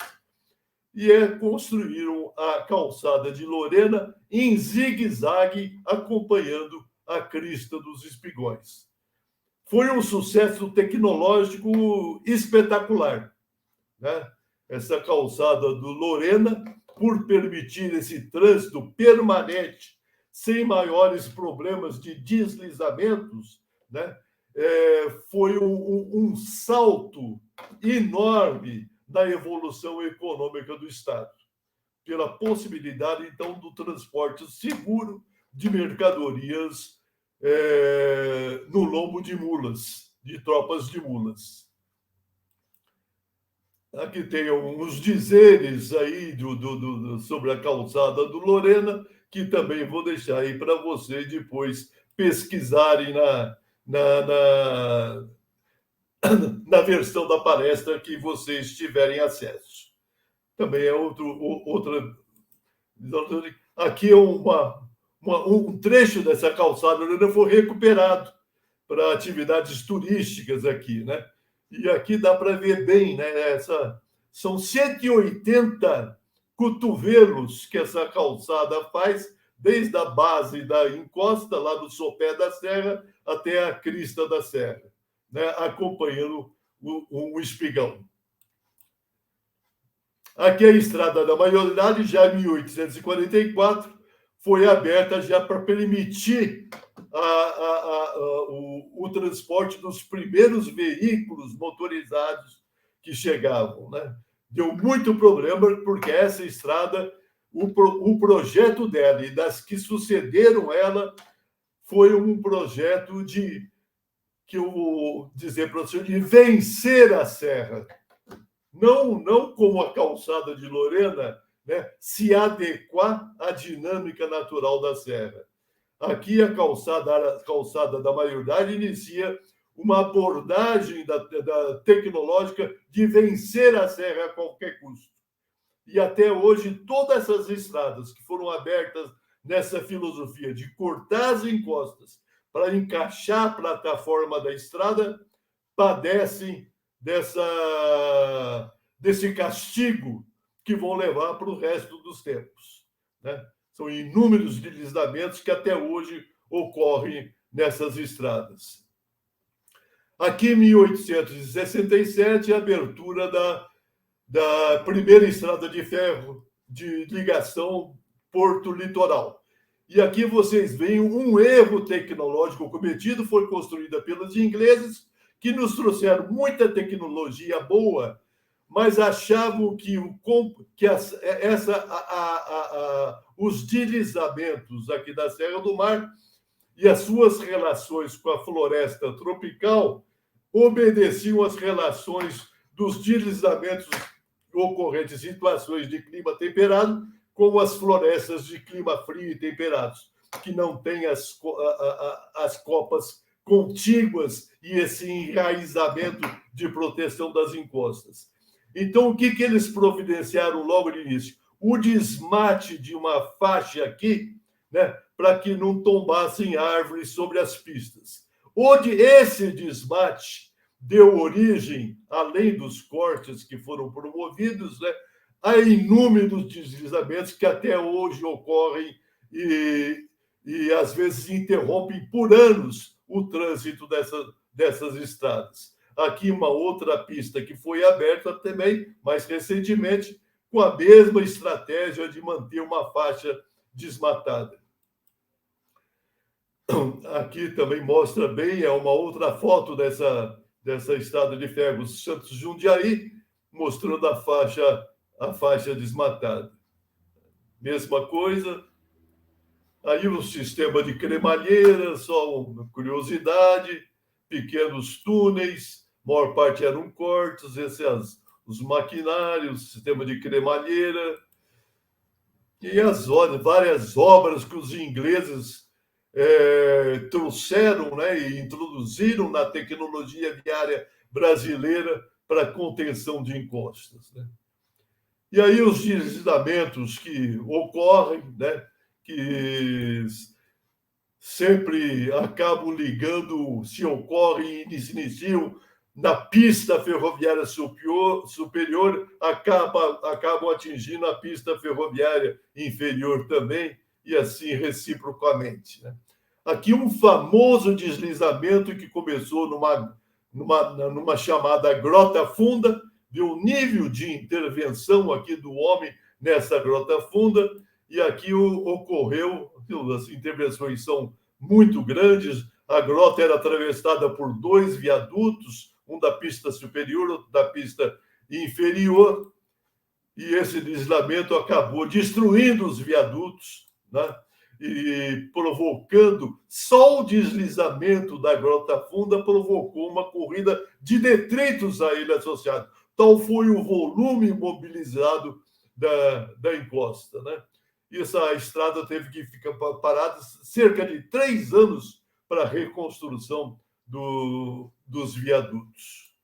E construíram a calçada de Lorena em zigue-zague, acompanhando a crista dos Espigões. Foi um sucesso tecnológico espetacular, né? Essa calçada do Lorena, por permitir esse trânsito permanente, sem maiores problemas de deslizamentos, né? Foi um salto enorme na evolução econômica do Estado, pela possibilidade, então, do transporte seguro de mercadorias no lombo de mulas, de tropas de mulas. Aqui tem uns dizeres aí sobre a calçada do Lorena, que também vou deixar aí para vocês depois pesquisarem na versão da palestra que vocês tiverem acesso. Também é outra. Aqui é um trecho dessa calçada foi recuperado para atividades turísticas aqui, né? E aqui dá para ver bem, né? São 180 cotovelos que essa calçada faz, desde a base da encosta, lá do sopé da serra, até a crista da serra, né? Acompanhando o espigão. Aqui a Estrada da Maioridade, já em 1844, foi aberta já para permitir o transporte dos primeiros veículos motorizados que chegavam, né? Deu muito problema, porque essa estrada, o projeto dela e das que sucederam ela, foi um projeto que eu vou dizer para você, de vencer a serra. Não como a calçada de Lorena, né, se adequar à dinâmica natural da serra. Aqui a calçada da Maioridade inicia uma abordagem da tecnológica de vencer a serra a qualquer custo. E até hoje, todas essas estradas que foram abertas nessa filosofia de cortar as encostas para encaixar a plataforma da estrada, padecem desse castigo que vão levar para o resto dos tempos, né? São inúmeros deslizamentos que até hoje ocorrem nessas estradas. Aqui, em 1867, a abertura da primeira estrada de ferro de ligação Porto-Litoral. E aqui vocês veem um erro tecnológico cometido, foi construída pelos ingleses, que nos trouxeram muita tecnologia boa, mas achavam que os deslizamentos aqui da Serra do Mar e as suas relações com a floresta tropical obedeciam às relações dos deslizamentos ocorrentes em situações de clima temperado com as florestas de clima frio e temperados, que não têm as copas contíguas e esse enraizamento de proteção das encostas. Então, o que eles providenciaram logo de início? O desmate de uma faixa aqui, né, para que não tombassem árvores sobre as pistas. Onde esse desmate deu origem, além dos cortes que foram promovidos, né, a inúmeros deslizamentos que até hoje ocorrem e às vezes interrompem por anos o trânsito dessas estradas. Aqui uma outra pista que foi aberta também, mais recentemente, com a mesma estratégia de manter uma faixa desmatada. Aqui também mostra bem, é uma outra foto dessa estrada de ferro Santos Jundiaí, mostrando a faixa desmatada. Mesma coisa. Aí o sistema de cremalheira, só uma curiosidade, pequenos túneis, a maior parte eram cortes, os maquinários, sistema de cremalheira, e várias obras que os ingleses trouxeram, né, e introduziram na tecnologia viária brasileira para contenção de encostas, né? E aí os deslizamentos que ocorrem, né, que sempre acabam ligando, se ocorrem e se iniciam na pista ferroviária superior, acabam atingindo a pista ferroviária inferior também, e assim reciprocamente, né? Aqui um famoso deslizamento que começou numa chamada Grota Funda, de um nível de intervenção aqui do homem nessa Grota Funda, e aqui ocorreu, as intervenções são muito grandes, a grota era atravessada por 2 viadutos, um da pista superior, outro da pista inferior, e esse deslizamento acabou destruindo os viadutos, né? E provocando, só o deslizamento da Grota Funda provocou uma corrida de detritos a ele associado. Tal foi o volume mobilizado da encosta, né? E essa estrada teve que ficar parada cerca de 3 anos para a reconstrução dos viadutos.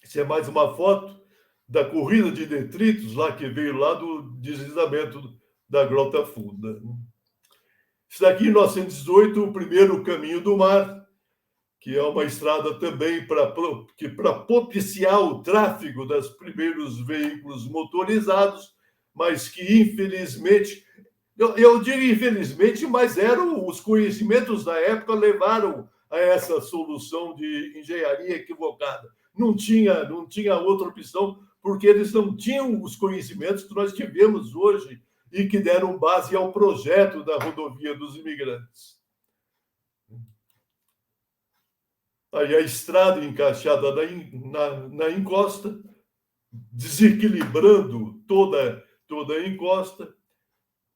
Isso é mais uma foto da corrida de detritos lá que veio lá do deslizamento da Grota Funda. Isso daqui, em 1918, o primeiro Caminho do Mar, que é uma estrada também para propiciar o tráfego dos primeiros veículos motorizados, mas que, infelizmente, eu digo infelizmente, mas os conhecimentos da época levaram a essa solução de engenharia equivocada. Não tinha outra opção, porque eles não tinham os conhecimentos que nós tivemos hoje e que deram base ao projeto da rodovia dos imigrantes. Aí a estrada encaixada na encosta, desequilibrando toda a encosta.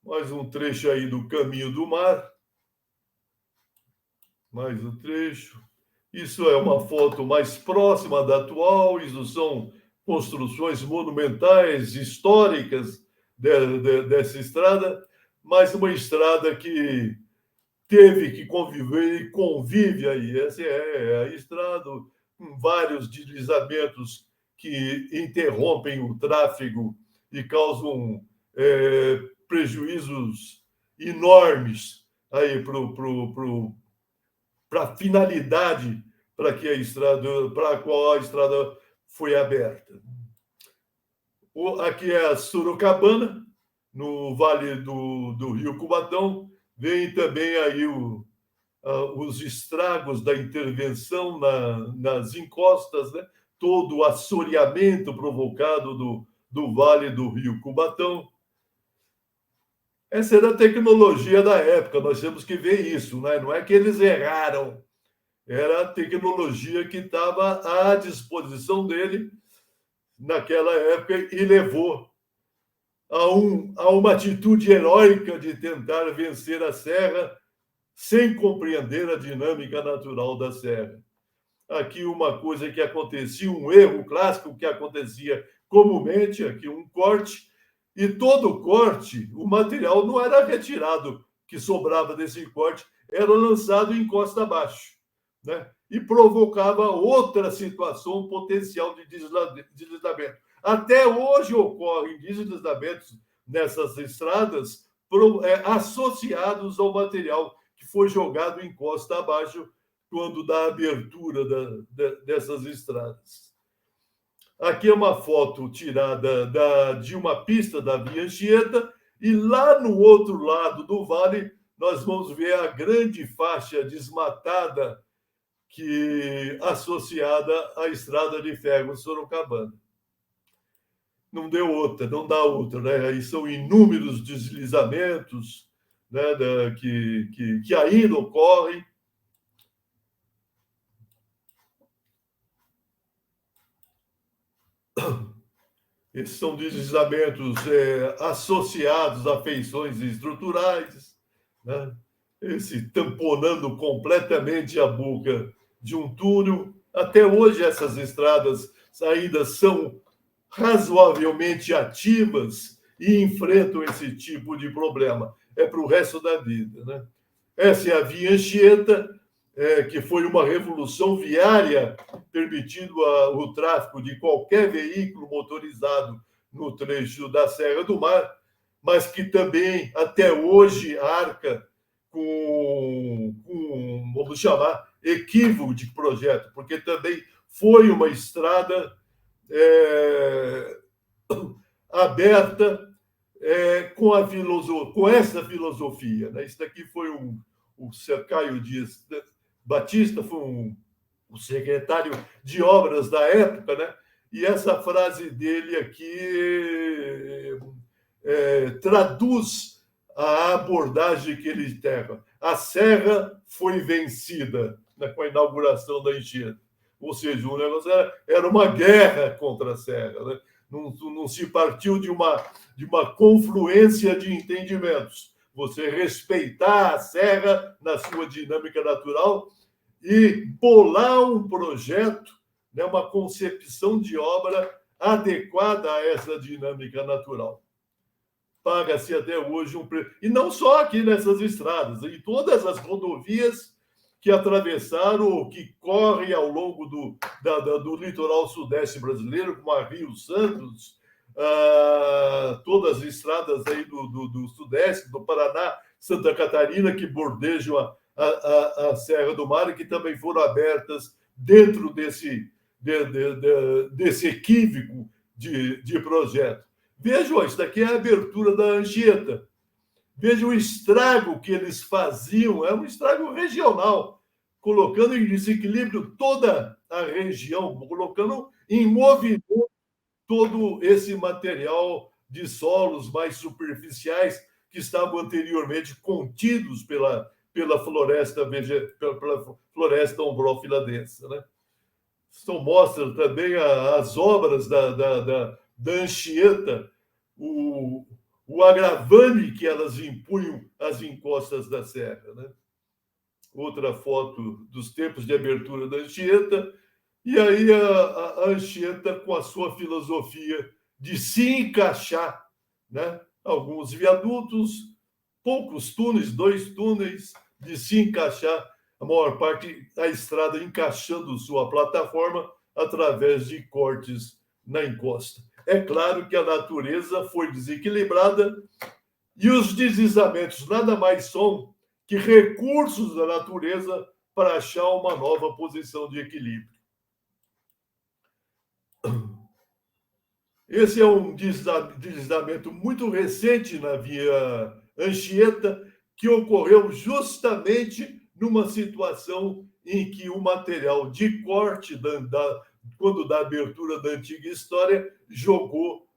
Mais um trecho aí do Caminho do Mar. Mais um trecho. Isso é uma foto mais próxima da atual. Isso são construções monumentais, históricas dessa estrada, mas uma estrada que teve que conviver e convive aí. Essa é a estrada, com vários deslizamentos que interrompem o tráfego e causam prejuízos enormes aí para a finalidade para a qual a estrada foi aberta. Aqui é a Sorocabana, no Vale do Rio Cubatão. Vem também aí os estragos da intervenção nas encostas, né? Todo o assoreamento provocado do Vale do Rio Cubatão. Essa era a tecnologia da época, nós temos que ver isso, né? Não é que eles erraram, era a tecnologia que estava à disposição dele naquela época e levou a uma atitude heróica de tentar vencer a serra sem compreender a dinâmica natural da serra. Aqui uma coisa que acontecia, um erro clássico que acontecia comumente, aqui um corte, e todo corte, o material não era retirado, que sobrava desse corte, era lançado em costa abaixo, né? E provocava outra situação potencial de deslizamento. Até hoje ocorrem deslizamentos nessas estradas associados ao material que foi jogado em costa abaixo quando dá abertura dessas estradas. Aqui é uma foto tirada de uma pista da Via Anchieta, e lá no outro lado do vale nós vamos ver a grande faixa desmatada associada à estrada de ferro Sorocabana. Não dá outra, né? Aí são inúmeros deslizamentos, né, que ainda ocorrem. Esses são deslizamentos associados a feições estruturais, né? Esse tamponando completamente a boca de um túnel. Até hoje, essas estradas ainda são razoavelmente ativas e enfrentam esse tipo de problema. É para o resto da vida, né? Essa é a Via Anchieta, que foi uma revolução viária, permitindo o tráfego de qualquer veículo motorizado no trecho da Serra do Mar, mas que também, até hoje, arca com vamos chamar, equívoco de projeto, porque também foi uma estrada aberta com essa filosofia, né? Isso daqui foi o Caio Dias Batista, foi o secretário de obras da época, né? E essa frase dele aqui traduz a abordagem que ele teve. A serra foi vencida, né, com a inauguração da Anchieta. Ou seja, o negócio era uma guerra contra a serra, né? Não se partiu de uma confluência de entendimentos. Você respeitar a serra na sua dinâmica natural e bolar um projeto, né, uma concepção de obra adequada a essa dinâmica natural. Paga-se até hoje um preço. E não só aqui nessas estradas, em todas as rodovias que atravessaram ou que correm ao longo do litoral sudeste brasileiro, como a Rio Santos, todas as estradas aí do sudeste, do Paraná, Santa Catarina, que bordejam a Serra do Mar e que também foram abertas dentro desse equívoco de projeto. Vejam, isso daqui é a abertura da Anchieta. Veja o estrago que eles faziam, é um estrago regional, colocando em desequilíbrio toda a região, colocando em movimento todo esse material de solos mais superficiais que estavam anteriormente contidos pela floresta ombrófila densa, né? Isso mostra também as obras da Anchieta, o agravame que elas impunham às encostas da serra, né? Outra foto dos tempos de abertura da Anchieta, e aí a Anchieta com a sua filosofia de se encaixar, né? Alguns viadutos, poucos túneis, 2 túneis, de se encaixar, a maior parte da estrada encaixando sua plataforma através de cortes na encosta. É claro que a natureza foi desequilibrada e os deslizamentos nada mais são que recursos da natureza para achar uma nova posição de equilíbrio. Esse é um deslizamento muito recente na via Anchieta, que ocorreu justamente numa situação em que o material de corte, quando da abertura da antiga história, jogou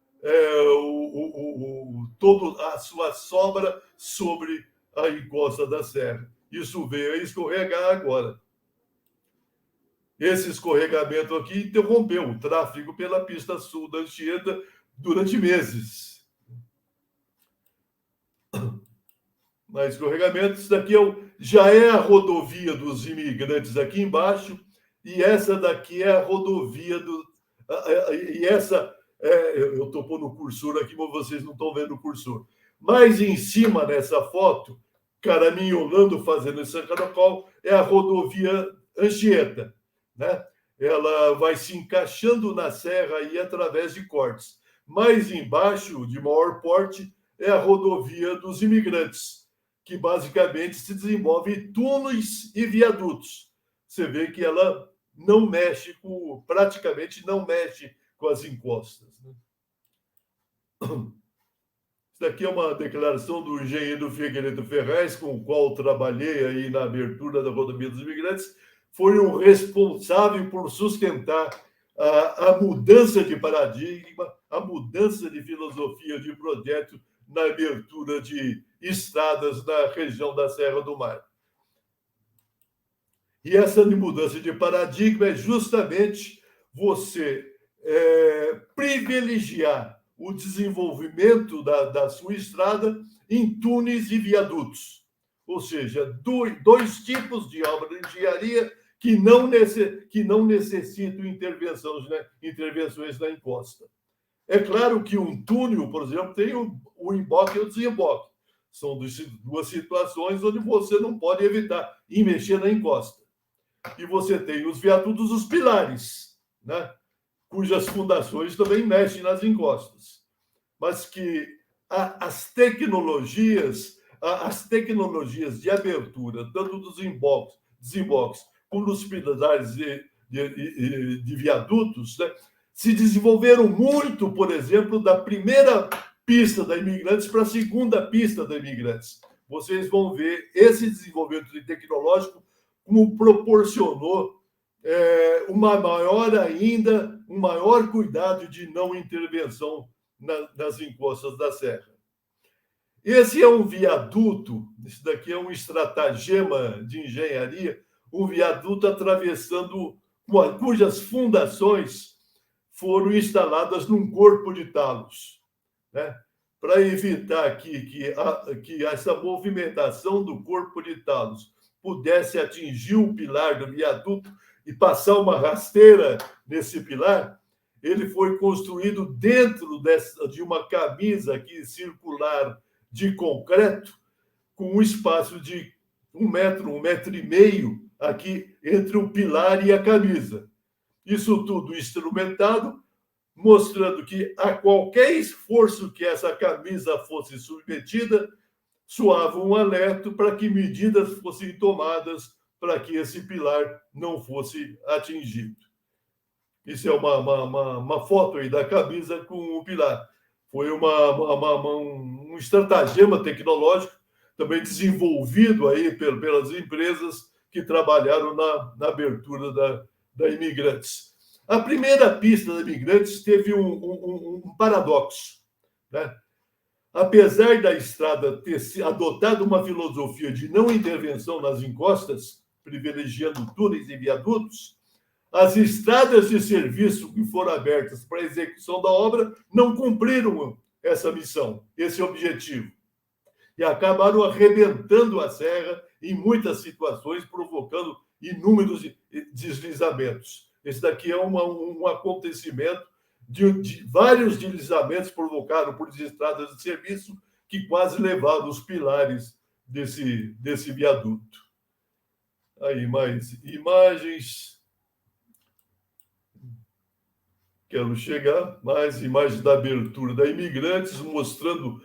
toda a sua sobra sobre a encosta da serra. Isso veio a escorregar agora. Esse escorregamento aqui interrompeu o tráfego pela pista sul da Anchieta durante meses. Mas escorregamento, isso daqui já é a rodovia dos imigrantes aqui embaixo, e essa daqui é a rodovia e essa, eu estou pondo o cursor aqui, mas vocês não estão vendo o cursor. Mas em cima nessa foto, caraminholando, fazendo esse caracol, é a rodovia Anchieta, né? Ela vai se encaixando na serra aí através de cortes. Mais embaixo, de maior porte, é a rodovia dos imigrantes, que basicamente se desenvolve em túneis e viadutos. Você vê que ela não mexe praticamente não mexe com as encostas, né? Isso daqui é uma declaração do engenheiro Figueiredo Ferraz, com o qual trabalhei aí na abertura da rodovia dos imigrantes. Foi o responsável por sustentar a mudança de paradigma, a mudança de filosofia de projeto na abertura de estradas na região da Serra do Mar. E essa mudança de paradigma é justamente você privilegiar o desenvolvimento da sua estrada em túneis e viadutos. Ou seja, dois tipos de obra de engenharia que não necessitam intervenções na encosta. É claro que um túnel, por exemplo, tem o emboque e o desemboque. São duas situações onde você não pode evitar e mexer na encosta. E você tem os viadutos, os pilares, né? Cujas fundações também mexem nas encostas. Mas que as tecnologias de abertura, tanto dos desemboques, como dos pilares de viadutos, né, se desenvolveram muito, por exemplo, da primeira pista da Imigrantes para a segunda pista da Imigrantes. Vocês vão ver esse desenvolvimento tecnológico como proporcionou um maior cuidado de não intervenção nas encostas da serra. Esse é um viaduto, isso daqui é um estratagema de engenharia, um viaduto atravessando, cujas fundações foram instaladas num corpo de talos, né? Para evitar que essa movimentação do corpo de talos pudesse atingir o pilar do viaduto e passar uma rasteira nesse pilar, ele foi construído dentro de uma camisa aqui circular de concreto, com um espaço de 1 metro, 1,5 metros aqui entre o pilar e a camisa. Isso tudo instrumentado, mostrando que a qualquer esforço que essa camisa fosse submetida, soava um alerta para que medidas fossem tomadas para que esse pilar não fosse atingido. Isso é uma foto aí da camisa com o pilar. Foi um estratagema tecnológico também desenvolvido aí pelas empresas que trabalharam na abertura da Imigrantes. A primeira pista da Imigrantes teve um paradoxo, né? Apesar da estrada ter adotado uma filosofia de não intervenção nas encostas, privilegiando túneis e viadutos, as estradas de serviço que foram abertas para a execução da obra não cumpriram essa missão, esse objetivo, e acabaram arrebentando a serra em muitas situações, provocando inúmeros deslizamentos. Esse daqui é um acontecimento de vários deslizamentos provocados por estradas de serviço que quase levaram os pilares desse viaduto. Aí, mais imagens. Quero chegar, mais imagens da abertura da Imigrantes, mostrando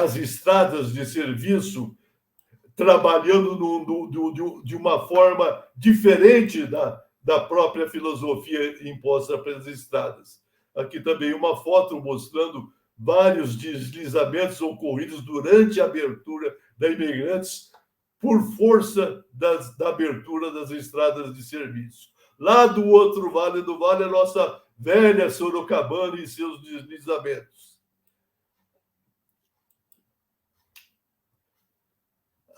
as estradas de serviço trabalhando de uma forma diferente da própria filosofia imposta pelas estradas. Aqui também uma foto mostrando vários deslizamentos ocorridos durante a abertura da Imigrantes por força da abertura das estradas de serviço. Lá do outro vale do vale, a nossa velha Sorocabana e seus deslizamentos.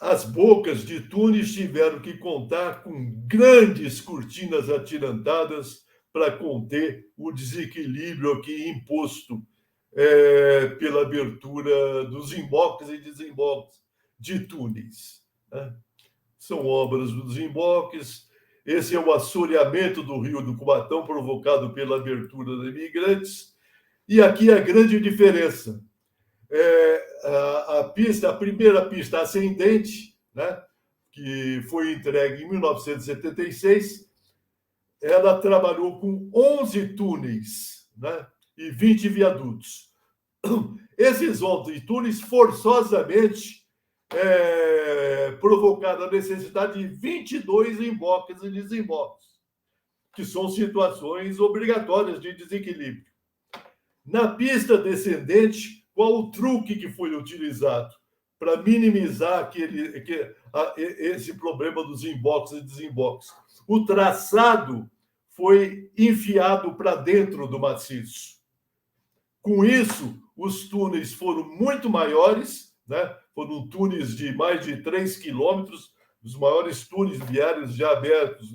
As bocas de túneis tiveram que contar com grandes cortinas atirantadas para conter o desequilíbrio aqui imposto pela abertura dos emboques e desemboques de túneis, né? São obras dos emboques. Esse é o assoreamento do Rio do Cubatão provocado pela abertura da Imigrantes. E aqui a grande diferença. A primeira pista ascendente, né, que foi entregue em 1976, ela trabalhou com 11 túneis, né, e 20 viadutos. Esses 11 túneis forçosamente provocaram a necessidade de 22 emboques e desemboques, que são situações obrigatórias de desequilíbrio. Na pista descendente, qual o truque que foi utilizado para minimizar esse problema dos emboques e desemboques? O traçado foi enfiado para dentro do maciço. Com isso, os túneis foram muito maiores, né? Foram túneis de mais de 3 quilômetros, os maiores túneis viários já abertos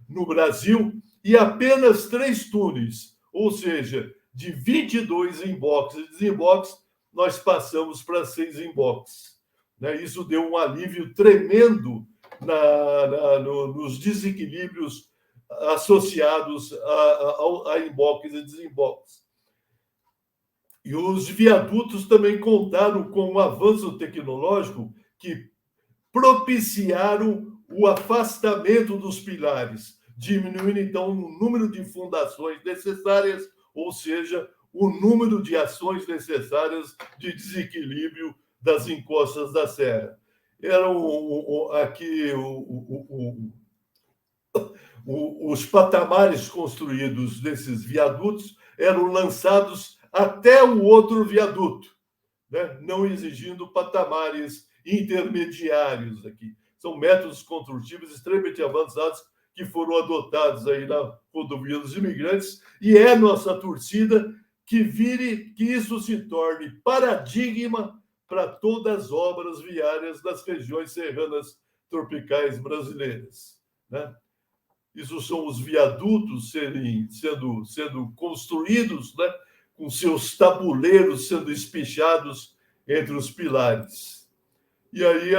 no Brasil, e apenas 3 túneis, ou seja, de 22 emboques e desemboques, nós passamos para 6 emboques, né? Isso deu um alívio tremendo nos desequilíbrios associados a emboques e desemboques. E os viadutos também contaram com um avanço tecnológico que propiciaram o afastamento dos pilares, diminuindo, então, o número de fundações necessárias, ou seja, o número de ações necessárias de desequilíbrio das encostas da serra. Aqui os patamares construídos desses viadutos eram lançados até o outro viaduto, né? Não exigindo patamares intermediários aqui. São métodos construtivos extremamente avançados que foram adotados aí na Rodovia dos Imigrantes, e é nossa torcida que isso se torne paradigma para todas as obras viárias das regiões serranas tropicais brasileiras, né? Isso são os viadutos sendo construídos, né, com seus tabuleiros sendo espichados entre os pilares. E aí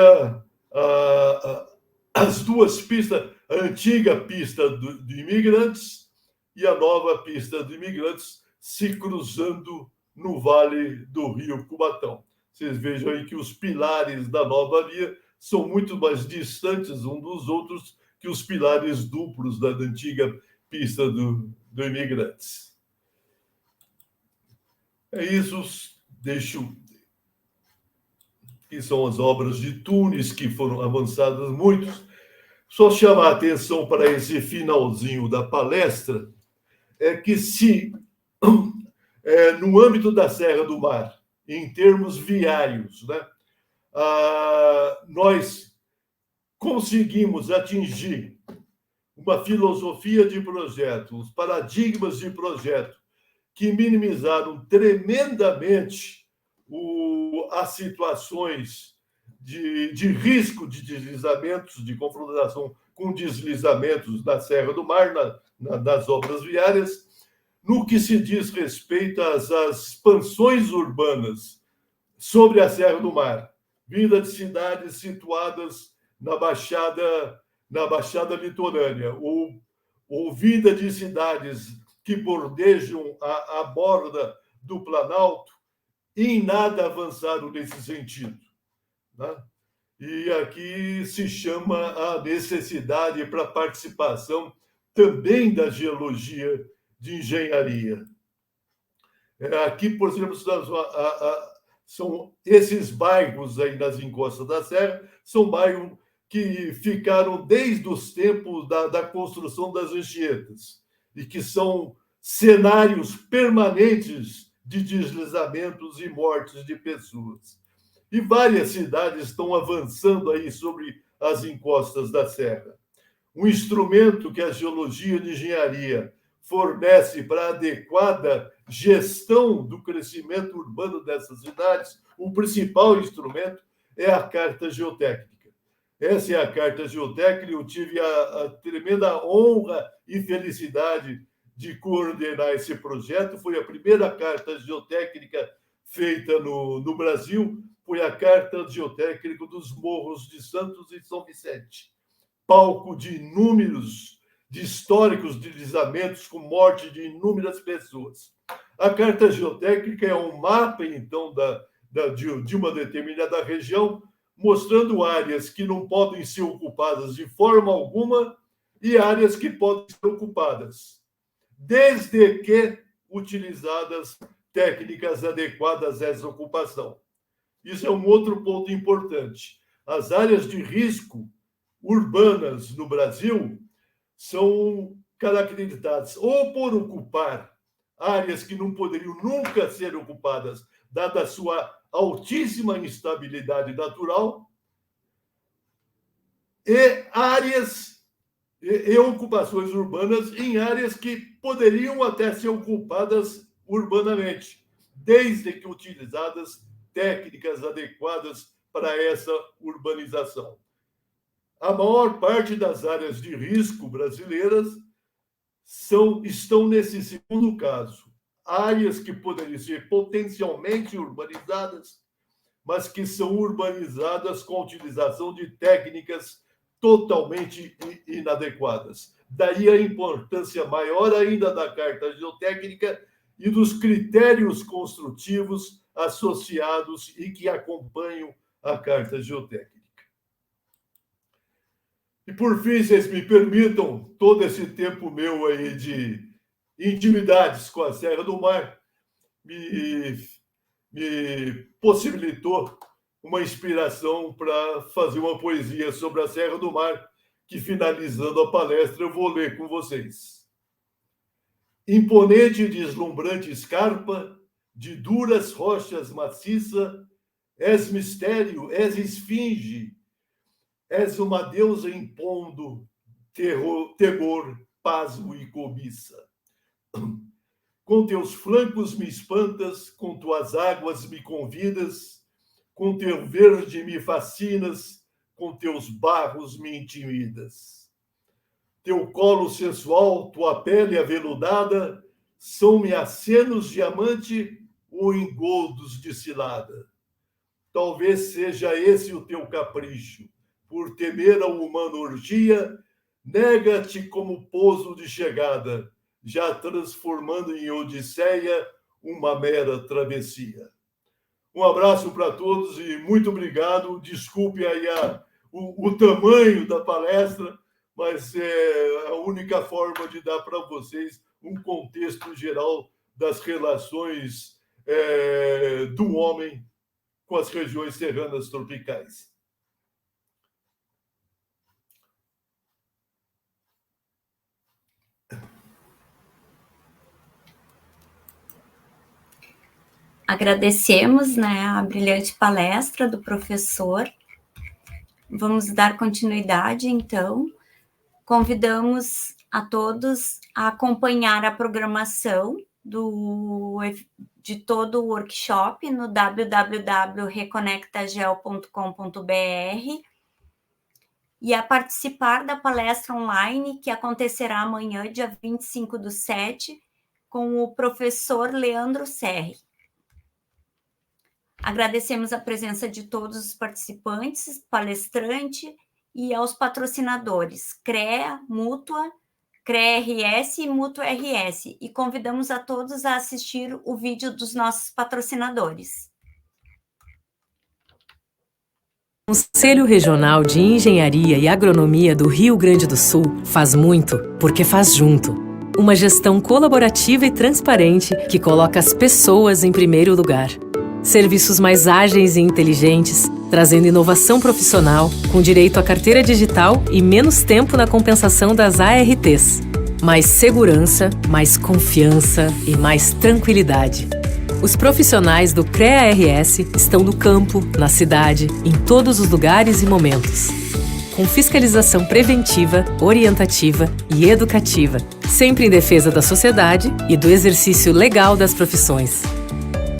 as duas pistas, a antiga pista de Imigrantes e a nova pista de Imigrantes, se cruzando no Vale do Rio Cubatão. Vocês vejam aí que os pilares da nova via são muito mais distantes uns dos outros que os pilares duplos da antiga pista do Imigrantes. É isso, que são as obras de túneis que foram avançadas muito. Só chamar a atenção para esse finalzinho da palestra, que no âmbito da Serra do Mar, em termos viários, né, nós conseguimos atingir uma filosofia de projeto, os paradigmas de projeto, que minimizaram tremendamente as situações de risco de deslizamentos, de confrontação com deslizamentos na Serra do Mar, nas obras viárias, no que se diz respeito às expansões urbanas sobre a Serra do Mar, vinda de cidades situadas na Baixada litorânea, ou vinda de cidades que bordejam a borda do Planalto, e em nada avançaram nesse sentido. Né? E aqui se chama a necessidade para a participação também da geologia de engenharia. Aqui, por exemplo, são esses bairros aí nas encostas da serra, são bairros que ficaram desde os tempos da construção das Anchieta e que são cenários permanentes de deslizamentos e mortes de pessoas. E várias cidades estão avançando aí sobre as encostas da serra. Um instrumento que a geologia de engenharia fornece para a adequada gestão do crescimento urbano dessas cidades, o principal instrumento é a Carta Geotécnica. Essa é a Carta Geotécnica, eu tive a tremenda honra e felicidade de coordenar esse projeto. Foi a primeira Carta Geotécnica feita no Brasil, foi a Carta Geotécnica dos Morros de Santos e São Vicente, palco de inúmeros, de históricos deslizamentos com morte de inúmeras pessoas. A Carta Geotécnica é um mapa, então, de uma determinada região, mostrando áreas que não podem ser ocupadas de forma alguma e áreas que podem ser ocupadas, desde que utilizadas técnicas adequadas a essa ocupação. Isso é um outro ponto importante. As áreas de risco urbanas no Brasil são caracterizadas ou por ocupar áreas que não poderiam nunca ser ocupadas, dada a sua altíssima instabilidade natural, e ocupações urbanas em áreas que poderiam até ser ocupadas urbanamente, desde que utilizadas técnicas adequadas para essa urbanização. A maior parte das áreas de risco brasileiras estão nesse segundo caso. Áreas que poderiam ser potencialmente urbanizadas, mas que são urbanizadas com a utilização de técnicas totalmente inadequadas. Daí a importância maior ainda da Carta Geotécnica e dos critérios construtivos associados e que acompanham a Carta Geotécnica. E, por fim, vocês me permitam, todo esse tempo meu aí de intimidades com a Serra do Mar me possibilitou uma inspiração para fazer uma poesia sobre a Serra do Mar, que, finalizando a palestra, eu vou ler com vocês. Imponente e deslumbrante escarpa, de duras rochas maciça, és mistério, és esfinge, és uma deusa impondo terror, pasmo e cobiça. Com teus flancos me espantas, com tuas águas me convidas, com teu verde me fascinas, com teus barros me intimidas. Teu colo sensual, tua pele aveludada, são-me acenos diamante ou engoldos de cilada. Talvez seja esse o teu capricho, por temer a humana orgia, nega-te como pouso de chegada, já transformando em odisseia uma mera travessia. Um abraço para todos e muito obrigado. Desculpe aí o tamanho da palestra, mas é a única forma de dar para vocês um contexto geral das relações do homem com as regiões serranas tropicais. Agradecemos, né, a brilhante palestra do professor. Vamos dar continuidade, então. Convidamos a todos a acompanhar a programação de todo o workshop no www.reconectagel.com.br e a participar da palestra online que acontecerá amanhã, dia 25/7, com o professor Leandro Serri. Agradecemos a presença de todos os participantes, palestrante e aos patrocinadores CREA, Mútua, CREA-RS e Mútua RS, e convidamos a todos a assistir o vídeo dos nossos patrocinadores. O Conselho Regional de Engenharia e Agronomia do Rio Grande do Sul faz muito porque faz junto. Uma gestão colaborativa e transparente que coloca as pessoas em primeiro lugar. Serviços mais ágeis e inteligentes, trazendo inovação profissional, com direito à carteira digital e menos tempo na compensação das ARTs. Mais segurança, mais confiança e mais tranquilidade. Os profissionais do CREA-RS estão no campo, na cidade, em todos os lugares e momentos. Com fiscalização preventiva, orientativa e educativa, sempre em defesa da sociedade e do exercício legal das profissões.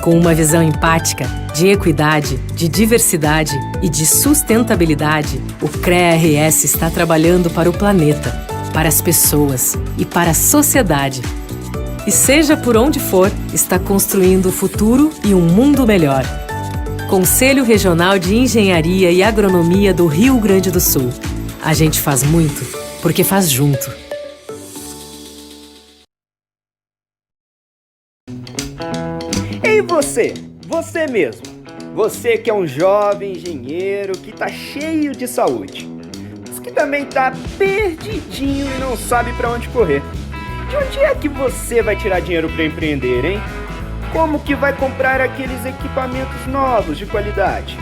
Com uma visão empática, de equidade, de diversidade e de sustentabilidade, o CREA-RS está trabalhando para o planeta, para as pessoas e para a sociedade. E seja por onde for, está construindo o futuro e um mundo melhor. Conselho Regional de Engenharia e Agronomia do Rio Grande do Sul. A gente faz muito porque faz junto. Ei você mesmo, você que é um jovem engenheiro que tá cheio de saúde, mas que também tá perdidinho e não sabe pra onde correr. De onde é que você vai tirar dinheiro pra empreender, hein? Como que vai comprar aqueles equipamentos novos de qualidade?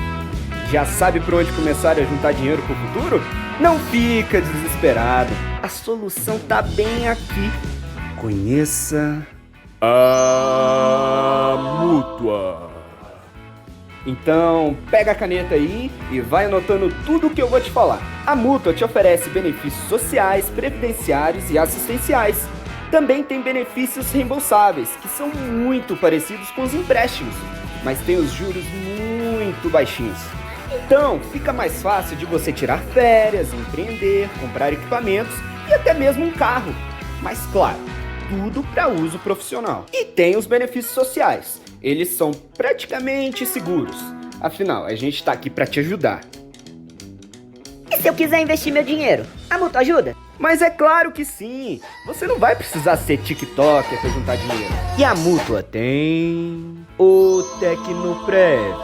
Já sabe por onde começar a juntar dinheiro pro futuro? Não fica desesperado, a solução tá bem aqui. Conheça a Mútua. Então, pega a caneta aí e vai anotando tudo o que eu vou te falar. A Mútua te oferece benefícios sociais, previdenciários e assistenciais. Também tem benefícios reembolsáveis, que são muito parecidos com os empréstimos, mas tem os juros muito baixinhos. Então, fica mais fácil de você tirar férias, empreender, comprar equipamentos e até mesmo um carro. Mas claro, tudo para uso profissional. E tem os benefícios sociais. Eles são praticamente seguros. Afinal, a gente está aqui para te ajudar. E se eu quiser investir meu dinheiro, a Mútua ajuda? Mas é claro que sim. Você não vai precisar ser TikToker para juntar dinheiro. E a Mútua tem o Tecnoprev,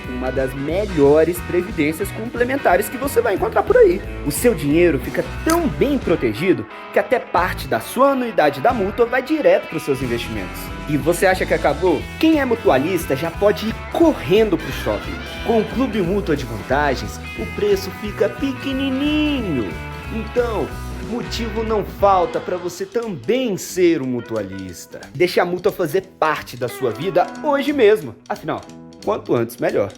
uma das melhores previdências complementares que você vai encontrar por aí. O seu dinheiro fica tão bem protegido que até parte da sua anuidade da Mútua vai direto para os seus investimentos. E você acha que acabou? Quem é mutualista já pode ir correndo pro shopping. Com o Clube Mútua de Vantagens, o preço fica pequenininho. Então, motivo não falta para você também ser um mutualista. Deixe a Mútua fazer parte da sua vida hoje mesmo. Afinal, quanto antes melhor.